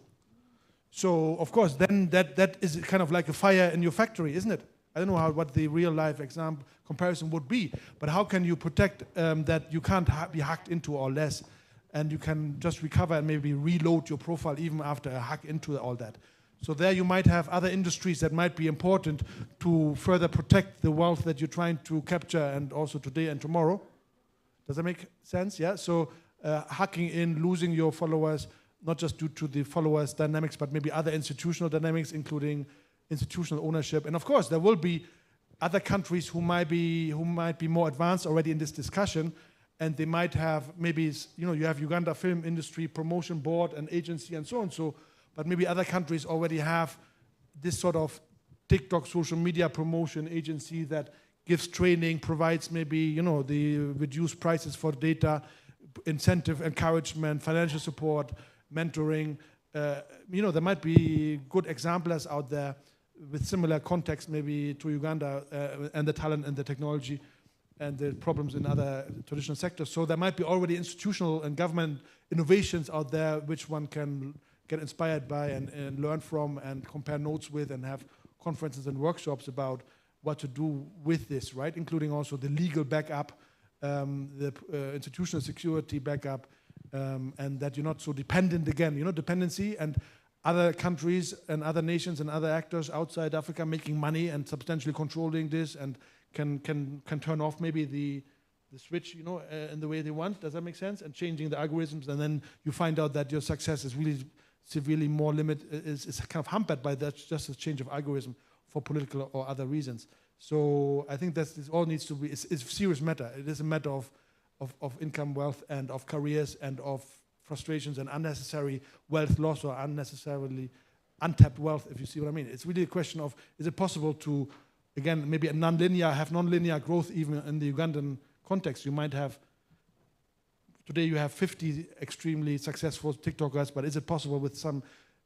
So, of course, then that is kind of like a fire in your factory, isn't it? I don't know what the real life example comparison would be, but how can you protect that you can't be hacked into or less, and you can just recover and maybe reload your profile even after a hack into all that? So there you might have other industries that might be important to further protect the wealth that you're trying to capture, and also today and tomorrow. Does that make sense? Yeah. So hacking in, losing your followers, not just due to the followers dynamics, but maybe other institutional dynamics, including institutional ownership. And of course, there will be other countries who might be more advanced already in this discussion, and they might have maybe, you have Uganda Film Industry Promotion Board and agency and so on. So, but maybe other countries already have this sort of TikTok social media promotion agency that gives training, provides maybe, the reduced prices for data, incentive, encouragement, financial support, mentoring. There might be good examples out there with similar context maybe to Uganda and the talent and the technology and the problems in other traditional sectors. So there might be already institutional and government innovations out there which one can get inspired by and learn from and compare notes with, and have conferences and workshops about what to do with this, right? Including also the legal backup, the institutional security backup, and that you're not so dependent again. Dependency, and other countries and other nations and other actors outside Africa making money and substantially controlling this, and can turn off maybe the switch, in the way they want. Does that make sense? And changing the algorithms, and then you find out that your success is really severely more is kind of hampered by that, just a change of algorithm for political or other reasons. So I think this all needs to be, it's a serious matter. It is a matter of income, wealth, and of careers, and of frustrations and unnecessary wealth loss, or unnecessarily untapped wealth, if you see what I mean. It's really a question of, is it possible to, again, maybe have non-linear growth even in the Ugandan context? You might have, today you have 50 extremely successful TikTokers, but is it possible with some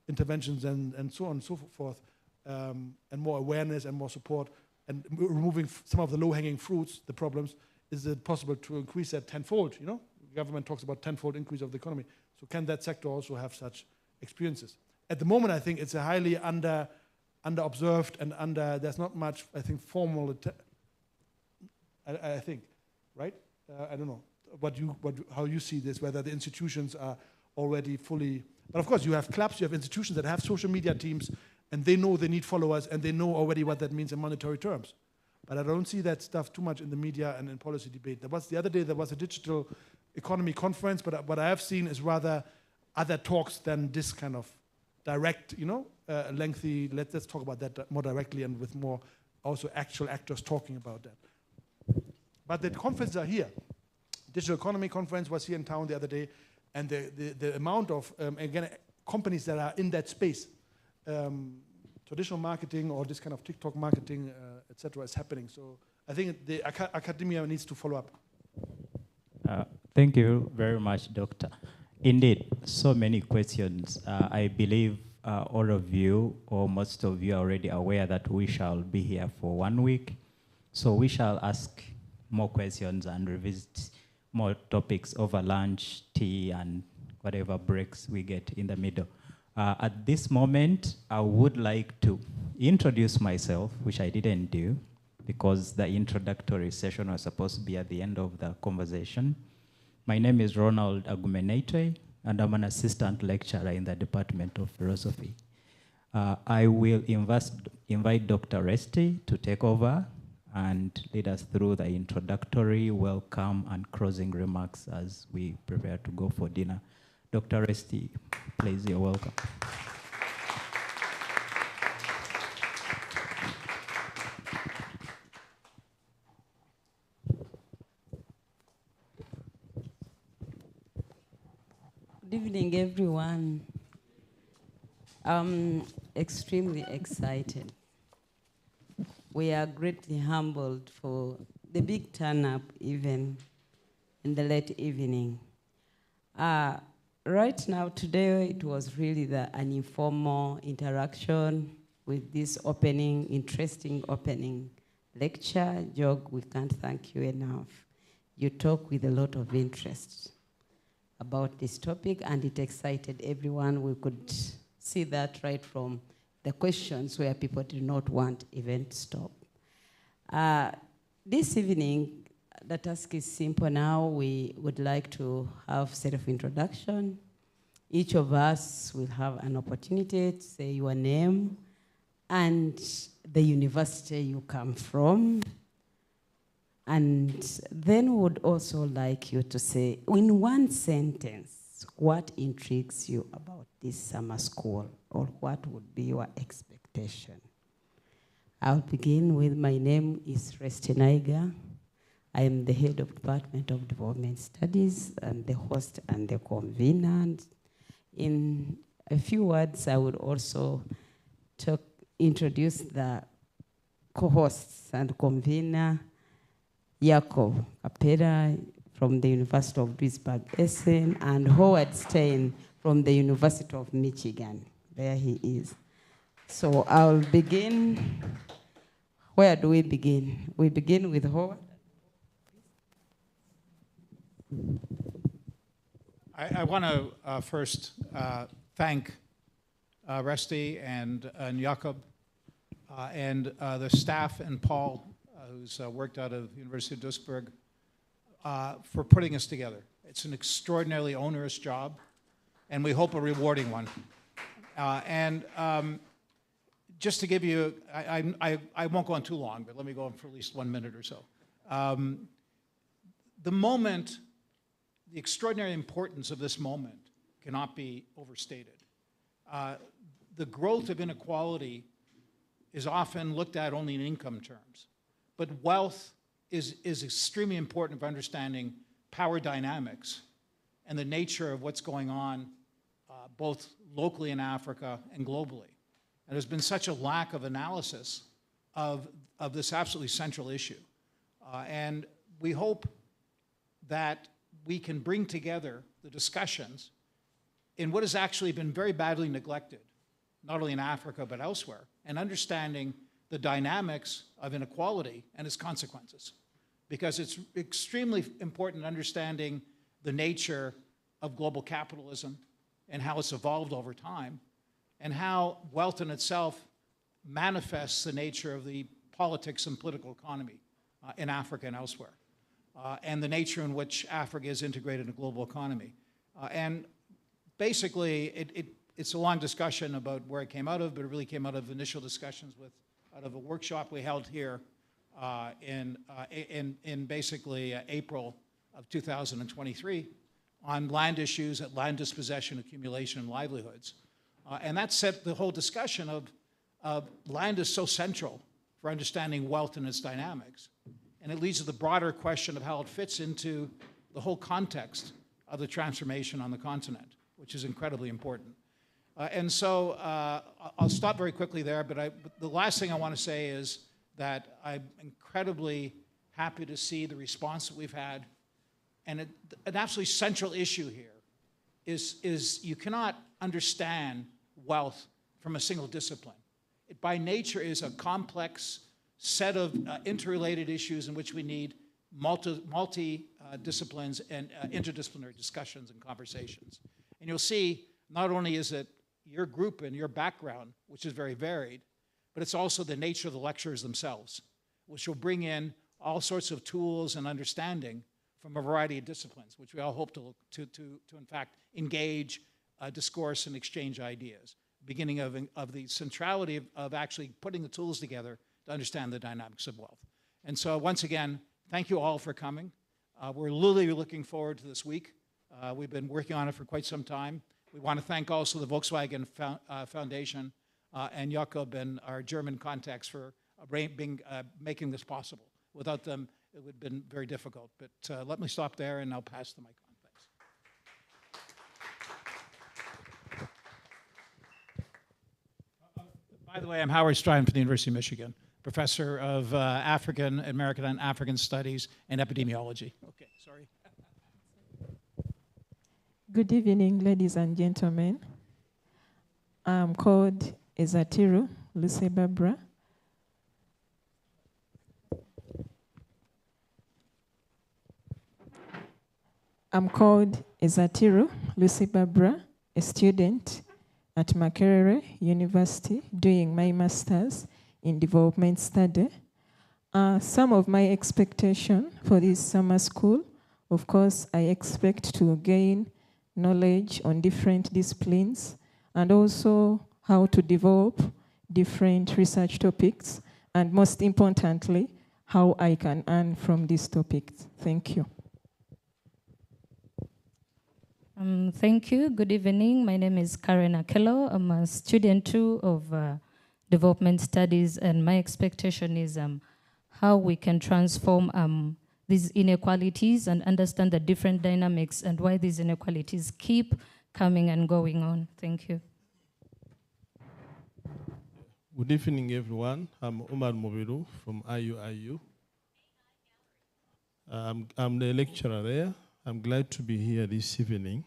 interventions and so on and so forth, and more awareness and more support, and removing some of the low-hanging fruits, the problems, is it possible to increase that tenfold? The government talks about tenfold increase of the economy. So can that sector also have such experiences? at the moment, I think it's a highly under-observed and there's not much, I think, formal, I think, right? I don't know how you see this, whether the institutions are already fully, but of course you have clubs, you have institutions that have social media teams, and they know they need followers, and they know already what that means in monetary terms. But I don't see that stuff too much in the media and in policy debate. The other day, there was a digital economy conference, but what I have seen is rather other talks than this kind of direct, lengthy, let's talk about that more directly and with more also actual actors talking about that. But the conferences are here. Digital economy conference was here in town the other day, and the amount of, again, companies that are in that space, traditional marketing or this kind of TikTok marketing, etc., is happening. So I think the academia needs to follow up. Thank you very much, Doctor. Indeed, so many questions. I believe all of you, or most of you, are already aware that we shall be here for 1 week. So we shall ask more questions and revisit more topics over lunch, tea, and whatever breaks we get in the middle. At this moment, I would like to introduce myself, which I didn't do, because the introductory session was supposed to be at the end of the conversation. My name is Ronald Agumenete, and I'm an assistant lecturer in the Department of Philosophy. I will invite Dr. Resti to take over and lead us through the introductory, welcome, and closing remarks as we prepare to go for dinner. Dr. Resti, please, you're welcome. Good evening, everyone. I'm extremely excited. We are greatly humbled for the big turn-up, even in the late evening. Right now, today, it was really an informal interaction with this opening, interesting opening lecture. Jog, we can't thank you enough. You talk with a lot of interest about this topic, and it excited everyone. We could see that right from the questions where people did not want event to stop. This evening, the task is simple now. We would like to have a set of introduction. Each of us will have an opportunity to say your name and the university you come from. And then we would also like you to say, in one sentence, what intrigues you about this summer school, or what would be your expectation? I'll begin with, my name is Resti Naiga. I am the head of Department of Development Studies and the host and the convener. In a few words, I would also introduce the co-hosts and convener, Jakob Kapera from the University of Duisburg-Essen, and Howard Stein from the University of Michigan. There he is. So I'll begin. Where do we begin? We begin with Howard. I want to first thank Resti and Jakob and the staff and Paul, who's worked out of the University of Duisburg, for putting us together. It's an extraordinarily onerous job, and we hope a rewarding one. Just to give you, I won't go on too long, but let me go on for at least 1 minute or so. The extraordinary importance of this moment cannot be overstated. The growth of inequality is often looked at only in income terms, but wealth is extremely important for understanding power dynamics and the nature of what's going on both locally in Africa and globally. And there's been such a lack of analysis of this absolutely central issue. And we hope that we can bring together the discussions in what has actually been very badly neglected, not only in Africa but elsewhere, and understanding the dynamics of inequality and its consequences. Because it's extremely important understanding the nature of global capitalism and how it's evolved over time, and how wealth in itself manifests the nature of the politics and political economy in Africa and elsewhere, and the nature in which Africa is integrated in a global economy. And basically, it's a long discussion about where it came out of, but it really came out of initial discussions out of a workshop we held here in basically April of 2023 on land issues, land dispossession, accumulation, and livelihoods. And that set the whole discussion of land is so central for understanding wealth and its dynamics. And it leads to the broader question of how it fits into the whole context of the transformation on the continent, which is incredibly important. And so I'll stop very quickly there, but the last thing I want to say is that I'm incredibly happy to see the response that we've had. And an absolutely central issue here is you cannot understand wealth from a single discipline. It by nature is a complex set of interrelated issues in which we need multi-disciplines and interdisciplinary discussions and conversations. And you'll see not only is it your group and your background, which is very varied, but it's also the nature of the lectures themselves, which will bring in all sorts of tools and understanding from a variety of disciplines, which we all hope to in fact, engage, discourse, and exchange ideas. Beginning of the centrality of actually putting the tools together to understand the dynamics of wealth. And so once again, thank you all for coming. We're literally looking forward to this week. We've been working on it for quite some time. We want to thank also the Volkswagen Foundation and Jakob and our German contacts for making this possible. Without them, it would have been very difficult. But let me stop there and I'll pass the mic on. By the way, I'm Howard Stein from the University of Michigan, professor of African, American, and African Studies and Epidemiology. Okay, sorry. Good evening, ladies and gentlemen. I'm called Ezatiru Lucy Barbara. I'm called Ezatiru Lucy Barbara, a student at Makerere University doing my master's in development study. Some of my expectation for this summer school, of course, I expect to gain knowledge on different disciplines and also how to develop different research topics, and most importantly, how I can earn from these topics. Thank you. Thank you. Good evening. My name is Karen Akello. I'm a student too of development studies, and my expectation is how we can transform these inequalities and understand the different dynamics and why these inequalities keep coming and going on. Thank you. Good evening, everyone. I'm Omar Mobiru from IUIU. I'm the lecturer there. I'm glad to be here this evening,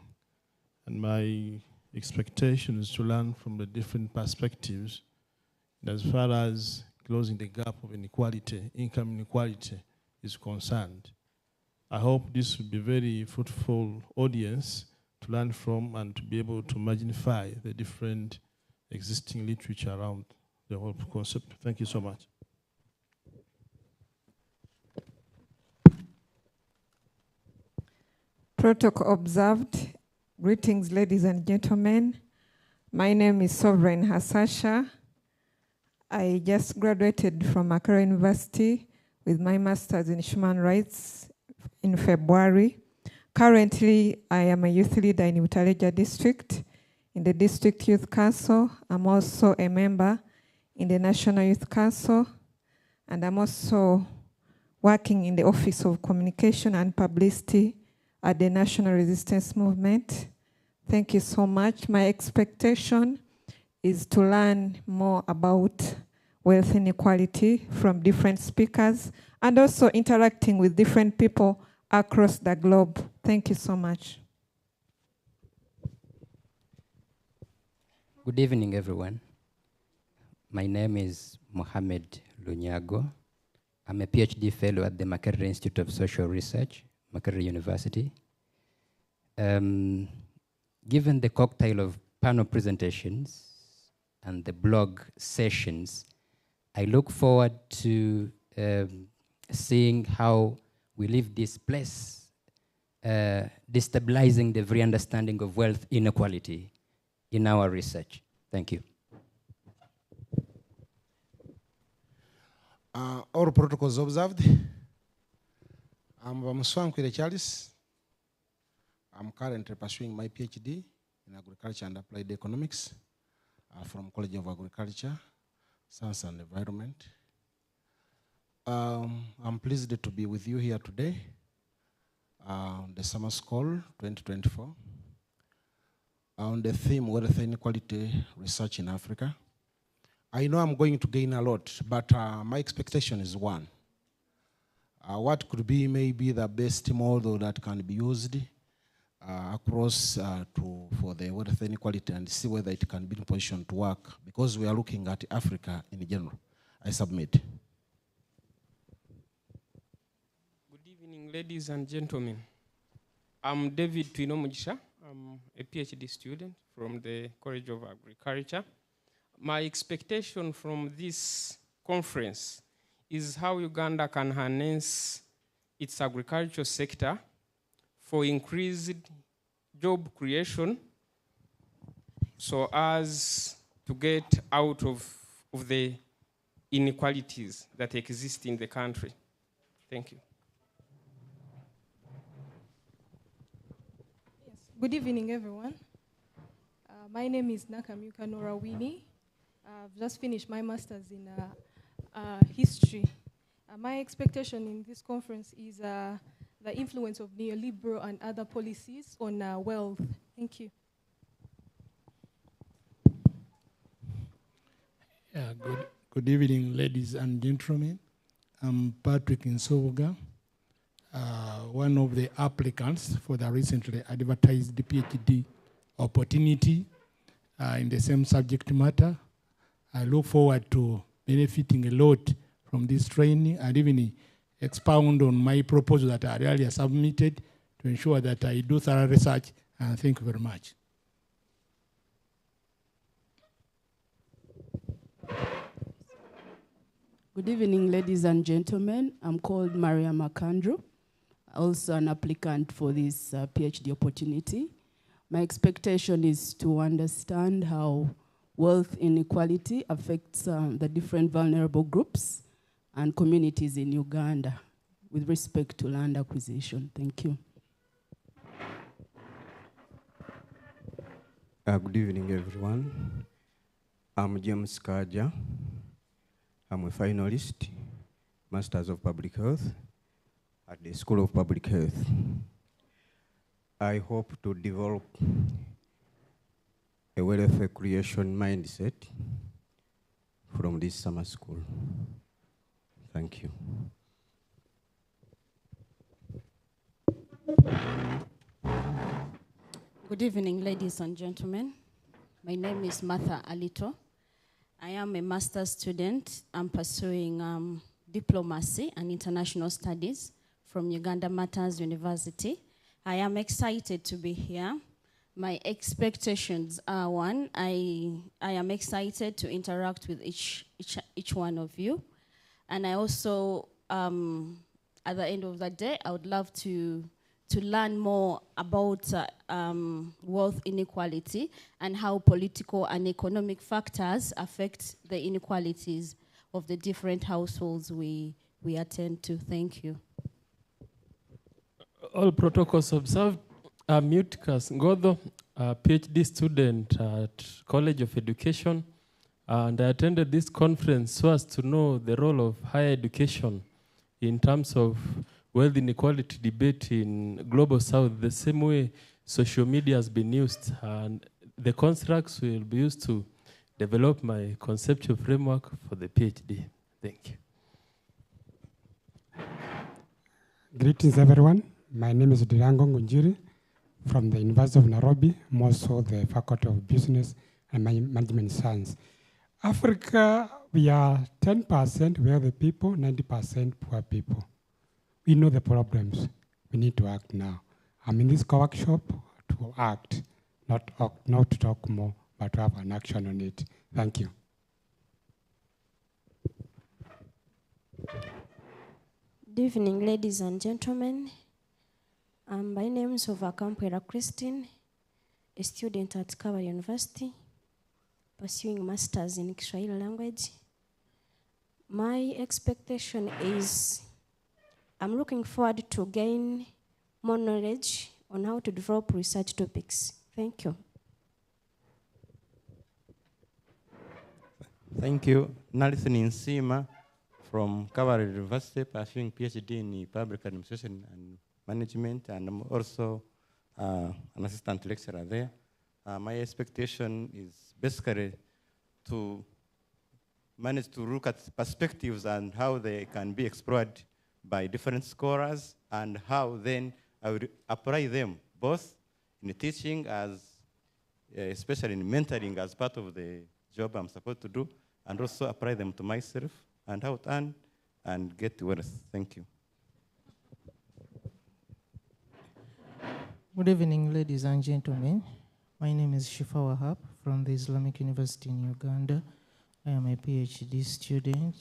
and my expectation is to learn from the different perspectives as far as closing the gap of inequality, income inequality is concerned. I hope this will be a very fruitful audience to learn from and to be able to magnify the different existing literature around the whole concept. Thank you so much. Protocol observed. Greetings, ladies and gentlemen. My name is Sovereign Hassasha. I just graduated from Accra University with my master's in human rights in February. Currently, I am a youth leader in Butaleja district in the District Youth Council. I'm also a member in the National Youth Council, and I'm also working in the Office of Communication and Publicity at the National Resistance Movement. Thank you so much. My expectation is to learn more about wealth inequality from different speakers and also interacting with different people across the globe. Thank you so much. Good evening, everyone. My name is Mohamed Lunyago. I'm a PhD fellow at the Makerere Institute of Social Research, Makerere University. Given the cocktail of panel presentations and the blog sessions. I look forward to seeing how we leave this place, destabilizing the very understanding of wealth inequality in our research. Thank you. All protocols observed. I'm Mswankwile Charles. I'm currently pursuing my PhD in agriculture and applied economics from College of Agriculture, Science and Environment. I'm pleased to be with you here today, the Summer School 2024, on the theme Wealth Inequality Research in Africa. I know I'm going to gain a lot, but my expectation is one. What could be maybe the best model that can be used across for the wealth inequality, and see whether it can be in position to work, because we are looking at Africa in general. I submit. Good evening, ladies and gentlemen. I'm David Twinomugisha. I'm a PhD student from the College of Agriculture. My expectation from this conference is how Uganda can harness its agricultural sector for increased job creation, so as to get out of the inequalities that exist in the country. Thank you. Yes. Good evening, everyone. My name is Nakamyuka Norawini. I've just finished my master's in history. My expectation in this conference is the influence of neoliberal and other policies on wealth. Thank you. Yeah, good evening, ladies and gentlemen. I'm Patrick Nsobuga, one of the applicants for the recently advertised PhD opportunity in the same subject matter. I look forward to benefiting a lot from this training and even expound on my proposal that I earlier submitted to ensure that I do thorough research, and thank you very much. Good evening, ladies and gentlemen. I'm called Maria Makandru, also an applicant for this PhD opportunity. My expectation is to understand how wealth inequality affects the different vulnerable groups and communities in Uganda with respect to land acquisition. Thank you. Good evening, everyone. I'm James Kaja. I'm a finalist, Masters of Public Health at the School of Public Health. I hope to develop a wealth creation mindset from this summer school. Thank you. Good evening, ladies and gentlemen. My name is Martha Alito. I am a master's student. I'm pursuing diplomacy and international studies from Uganda Matters University. I am excited to be here. My expectations are, one, I am excited to interact with each one of you. And I also, at the end of the day, I would love to learn more about wealth inequality and how political and economic factors affect the inequalities of the different households we attend to. Thank you. All protocols observed. Mutkas Ngodho, a PhD student at College of Education, and I attended this conference so as to know the role of higher education in terms of wealth inequality debate in Global South, the same way social media has been used, and the constructs will be used to develop my conceptual framework for the PhD. Thank you. Greetings, everyone. My name is Dirango Ngunjiri from the University of Nairobi. I'm also the Faculty of Business and Management Science. Africa, we are 10% wealthy people, 90% poor people. We know the problems. We need to act now. I'm in this workshop to act, not to talk more, but to have an action on it. Thank you. Good evening, ladies and gentlemen. My name is Overcampera Christine, a student at Kawa University, pursuing masters in Kiswahili language. My expectation is I'm looking forward to gain more knowledge on how to develop research topics. Thank you. Thank you. Nathan Nsima from Kawa University, pursuing PhD in Public Administration and Management, and I'm also an assistant lecturer there. My expectation is basically to manage to look at perspectives and how they can be explored by different scholars, and how then I would apply them both in teaching, as especially in mentoring as part of the job I'm supposed to do, and also apply them to myself and how to earn and get wealth. Thank you. Good evening, ladies and gentlemen. My name is Shifa Wahab from the Islamic University in Uganda. I am a PhD student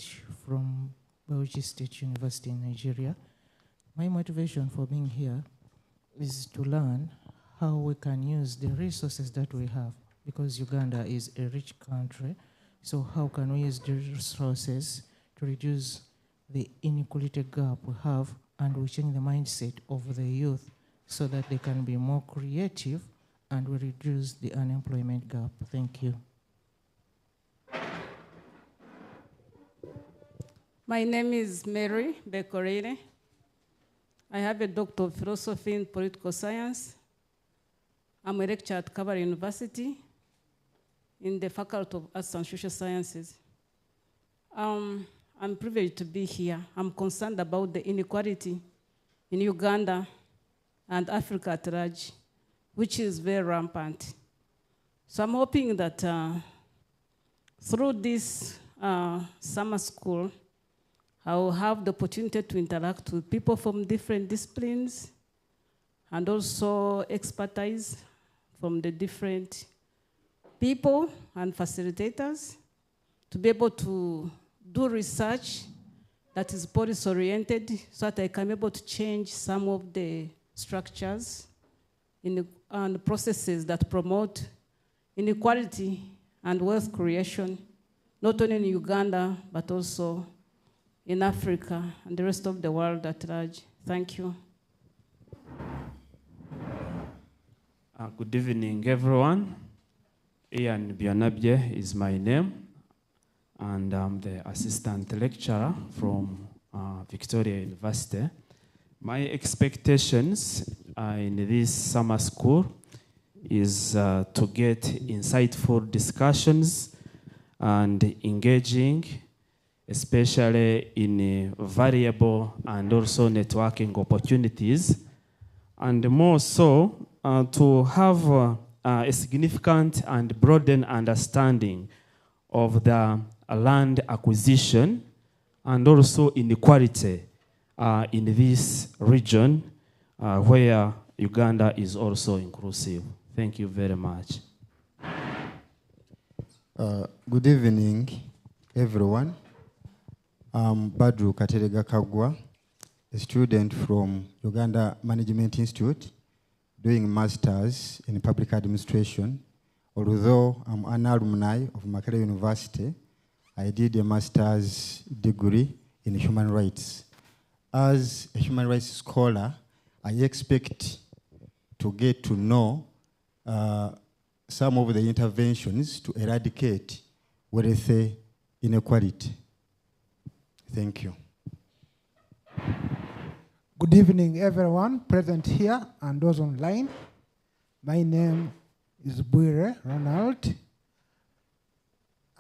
from Bauchi State University in Nigeria. My motivation for being here is to learn how we can use the resources that we have, because Uganda is a rich country. So how can we use the resources to reduce the inequality gap we have, and we change the mindset of the youth so that they can be more creative and we reduce the unemployment gap. Thank you. My name is Mary Becorine. I have a Doctor of Philosophy in Political Science. I'm a lecturer at Kawa University in the Faculty of Arts and Social Sciences. I'm privileged to be here. I'm concerned about the inequality in Uganda and Africa at large, which is very rampant. So I'm hoping that through this summer school, I will have the opportunity to interact with people from different disciplines and also expertise from the different people and facilitators to be able to do research that is policy-oriented so that I can be able to change some of the structures and processes that promote inequality and wealth creation, not only in Uganda, but also in Africa and the rest of the world at large. Thank you. Good evening, everyone. Ian Bianabye is my name, and I'm the assistant lecturer from Victoria University. My expectations in this summer school is to get insightful discussions and engaging, especially in variable and also networking opportunities, and more so to have a significant and broadened understanding of the land acquisition and also inequality in this region where Uganda is also inclusive. Thank you very much. Good evening, everyone. I'm Badru Katerega Kagwa, a student from Uganda Management Institute, doing masters in public administration. Although I'm an alumni of Makerere University, I did a master's degree in human rights. As a human rights scholar, I expect to get to know some of the interventions to eradicate wealth inequality. Thank you. Good evening, everyone present here and those online. My name is Buire Ronald.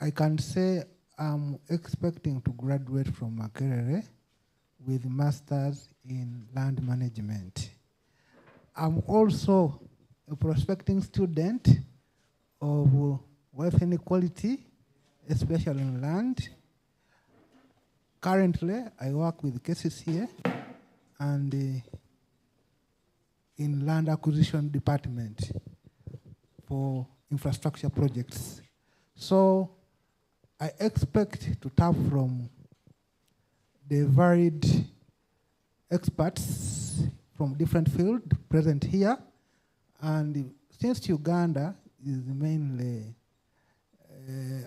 I can say I'm expecting to graduate from Makerere with masters in land management. I'm also a prospecting student of wealth inequality, especially in land. Currently, I work with cases here and in land acquisition department for infrastructure projects. So I expect to tap from the varied experts from different fields present here. And since Uganda is mainly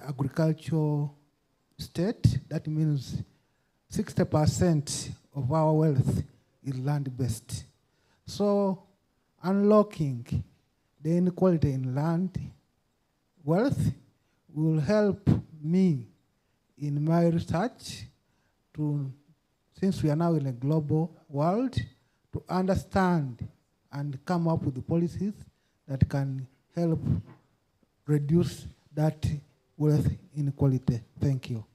agricultural state, that means 60% of our wealth is land-based. So unlocking the inequality in land wealth will help me in my research to, since we are now in a global world, to understand and come up with the policies that can help reduce that wealth inequality. Thank you.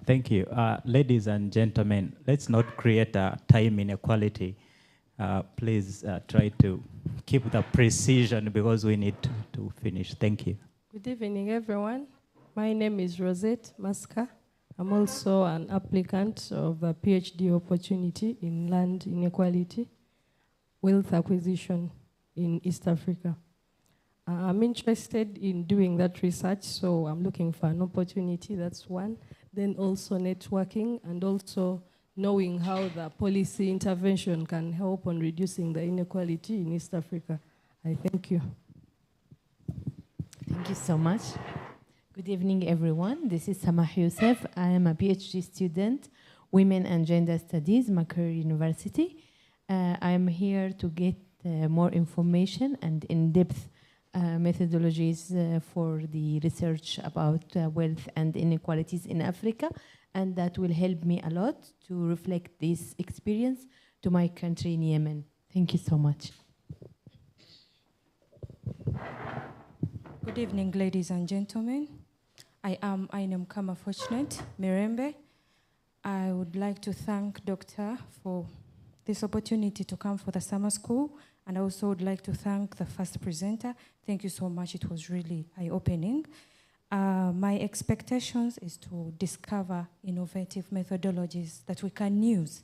Thank you. Ladies and gentlemen, let's not create a time inequality. Please try to keep the precision because we need to finish. Thank you. Good evening, everyone. My name is Rosette Maska. I'm also an applicant of a PhD opportunity in land inequality, wealth acquisition in East Africa. I'm interested in doing that research, so I'm looking for an opportunity, that's one. Then also networking and also knowing how the policy intervention can help on reducing the inequality in East Africa. I thank you. Thank you so much. Good evening, everyone. This is Samah Youssef. I am a PhD student, Women and Gender Studies, Makerere University. I am here to get more information and in-depth methodologies for the research about wealth and inequalities in Africa, and that will help me a lot to reflect this experience to my country in Yemen. Thank you so much. Good evening, ladies and gentlemen. I am Ainem Kama Fortunate Mirembe. I would like to thank Doctor for this opportunity to come for the summer school, and I also would like to thank the first presenter. Thank you so much. It was really eye-opening. My expectations is to discover innovative methodologies that we can use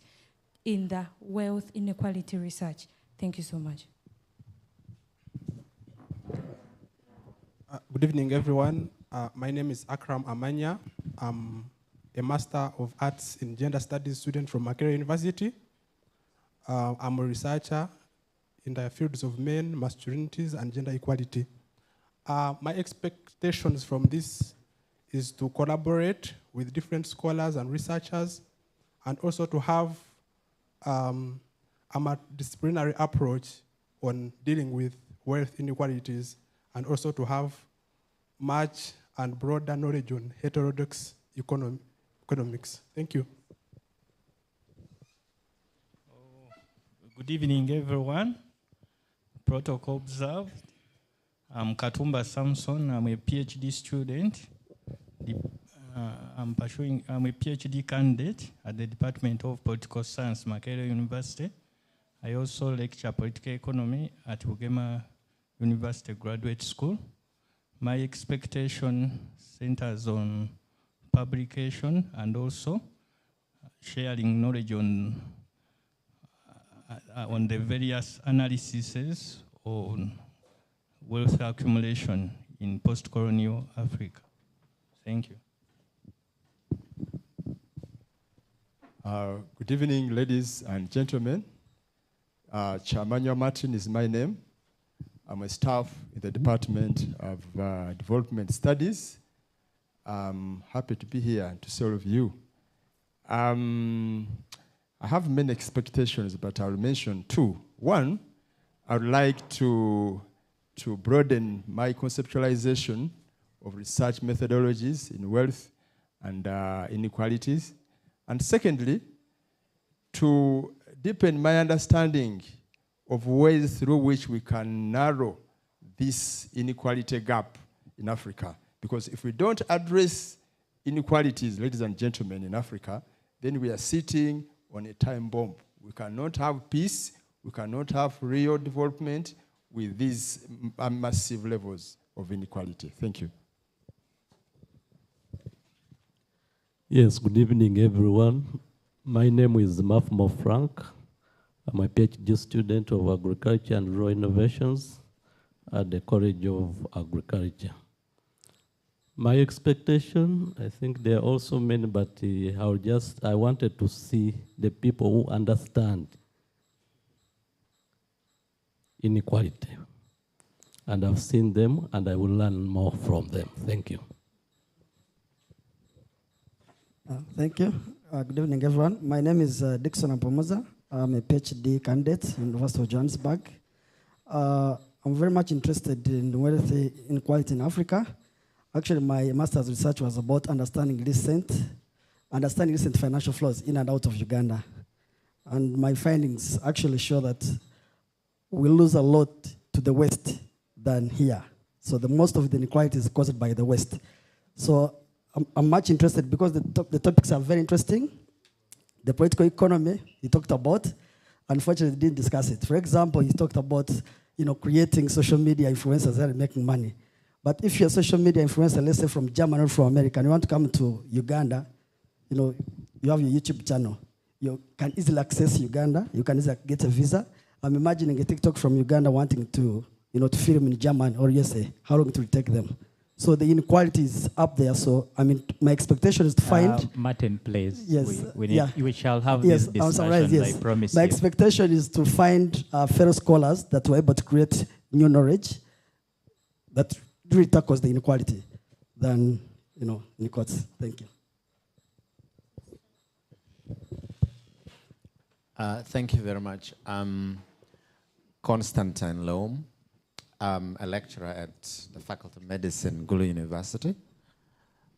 in the wealth inequality research. Thank you so much. Good evening, everyone. My name is Akram Amanya. I'm a Master of Arts in Gender Studies student from Makerere University. I'm a researcher in the fields of men, masculinities, and gender equality. My expectations from this is to collaborate with different scholars and researchers, and also to have a multidisciplinary approach on dealing with wealth inequalities, and also to have much and broader knowledge on heterodox economics. Thank you. Good evening, everyone. Protocol observed. I'm Katumba Samson. I'm a PhD student. I'm a PhD candidate at the Department of Political Science, Makerere University. I also lecture political economy at Ugema University Graduate School. My expectation centers on publication and also sharing knowledge on the various analyses on wealth accumulation in post-colonial Africa. Thank you. Good evening, ladies and gentlemen. Chamanya Martin is my name. I'm a staff in the Department of Development Studies. I'm happy to be here and to serve you. I have many expectations, but I'll mention two. One, I would like to broaden my conceptualization of research methodologies in wealth and inequalities. And secondly, to deepen my understanding of ways through which we can narrow this inequality gap in Africa. Because if we don't address inequalities, ladies and gentlemen, in Africa, then we are sitting on a time bomb. We cannot have peace, we cannot have real development with these massive levels of inequality. Thank you. Yes, good evening, everyone. My name is Mafmo Frank. I'm a PhD student of Agriculture and Rural Innovations at the College of Agriculture. My expectation, I think there are also many, but I wanted to see the people who understand inequality. And I've seen them, and I will learn more from them. Thank you. Thank you. Good evening, everyone. My name is Dixon Ampomoza. I'm a PhD candidate, University of Johannesburg. I'm very much interested in wealth inequality in Africa. Actually, my master's research was about understanding recent financial flows in and out of Uganda. And my findings actually show that we lose a lot to the West than here. So the most of the inequality is caused by the West. So I'm much interested because the topics are very interesting. The political economy he talked about, unfortunately didn't discuss it. For example, he talked about creating social media influencers that are making money. But if you're a social media influencer, let's say from Germany or from America, and you want to come to Uganda, you have your YouTube channel. You can easily access Uganda. You can easily get a visa. I'm imagining a TikTok from Uganda wanting to, to film in Germany or USA. How long it will take them? So the inequality is up there. So my expectation is to find. Martin, please. Yes. We shall have this discussion. Yes. I promise. My expectation is to find fellow scholars that were able to create new knowledge that really tackles the inequality than inequality. Thank you. Thank you very much. Constantine Loam. I'm a lecturer at the Faculty of Medicine, Gulu University.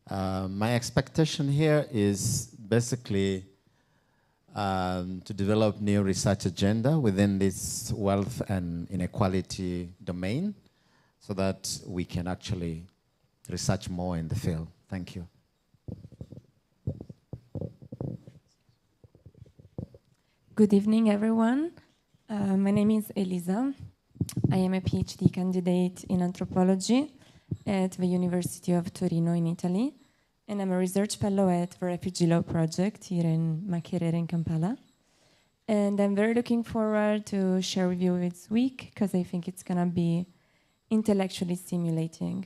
My expectation here is basically to develop new research agenda within this wealth and inequality domain so that we can actually research more in the field. Thank you. Good evening, everyone. My name is Elisa. I am a PhD candidate in anthropology at the University of Torino in Italy, and I'm a research fellow at the Refugee Law Project here in Makerere in Kampala. And I'm very looking forward to share with you this week because I think it's going to be intellectually stimulating.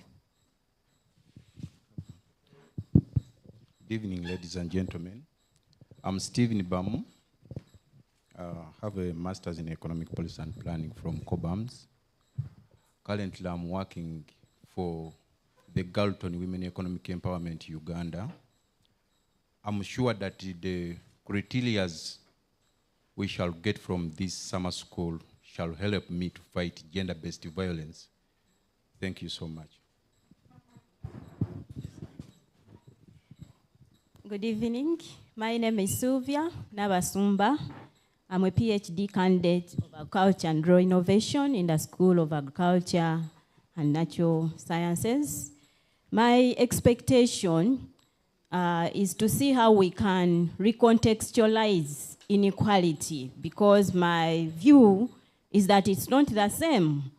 Good evening, ladies and gentlemen. I'm Stephen Bamu. I have a master's in economic policy and planning from COBAMS. Currently, I'm working for the Galton Women Economic Empowerment Uganda. I'm sure that the criteria we shall get from this summer school shall help me to fight gender-based violence. Thank you so much. Good evening. My name is Sylvia Nabasumba. I'm a PhD candidate of Agriculture and Rural Innovation in the School of Agriculture and Natural Sciences. My expectation is to see how we can recontextualize inequality, because my view is that it's not the same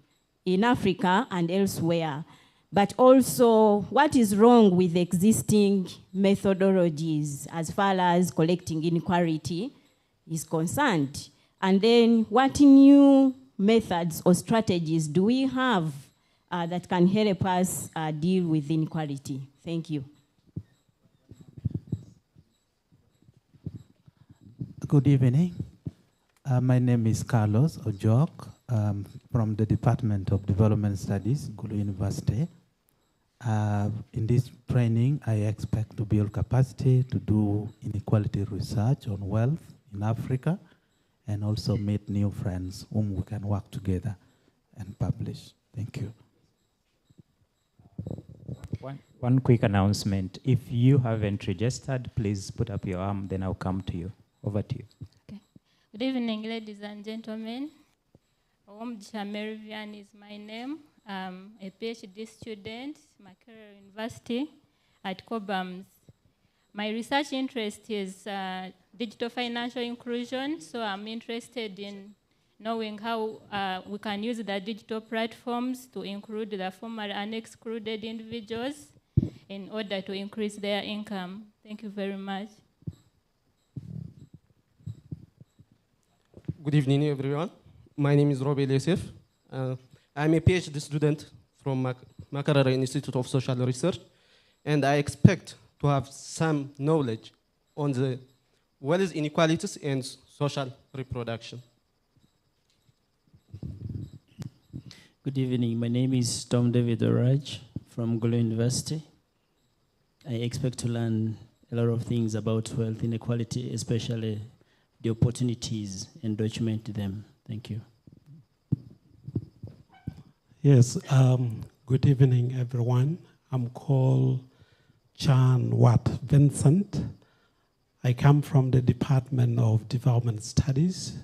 in Africa and elsewhere, but also what is wrong with existing methodologies as far as collecting inequality is concerned. And then what new methods or strategies do we have that can help us deal with inequality? Thank you. Good evening. My name is Carlos Ojok from the Department of Development Studies, Gulu University. In this training, I expect to build capacity to do inequality research on wealth in Africa, and also meet new friends whom we can work together and publish. Thank you. One quick announcement. If you haven't registered, please put up your arm, then I'll come to you. Over to you. Okay. Good evening, ladies and gentlemen. Omjisha Merivian is my name. I'm a PhD student, Makerere University at COBAMS. My research interest is digital financial inclusion, so I'm interested in knowing how we can use the digital platforms to include the formerly unexcluded individuals in order to increase their income. Thank you very much. Good evening, everyone. My name is Robi Yosef. I'm a PhD student from Makerere Institute of Social Research. and I expect to have some knowledge on the wealth inequalities and social reproduction. Good evening. My name is Tom David Oraj from Gulu University. I expect to learn a lot of things about wealth inequality, especially the opportunities and document them. Thank you. Yes, good evening, everyone. I'm called Chan Wat Vincent. I come from the Department of Development Studies,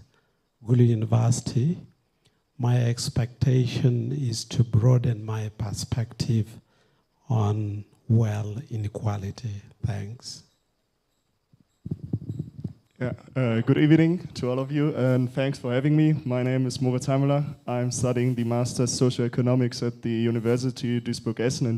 Gulu University. My expectation is to broaden my perspective on wealth inequality. Thanks. Yeah, good evening to all of you, and thanks for having me. My name is Moritz Heimler. I'm studying the Master's Socioeconomics at the University Duisburg-Essen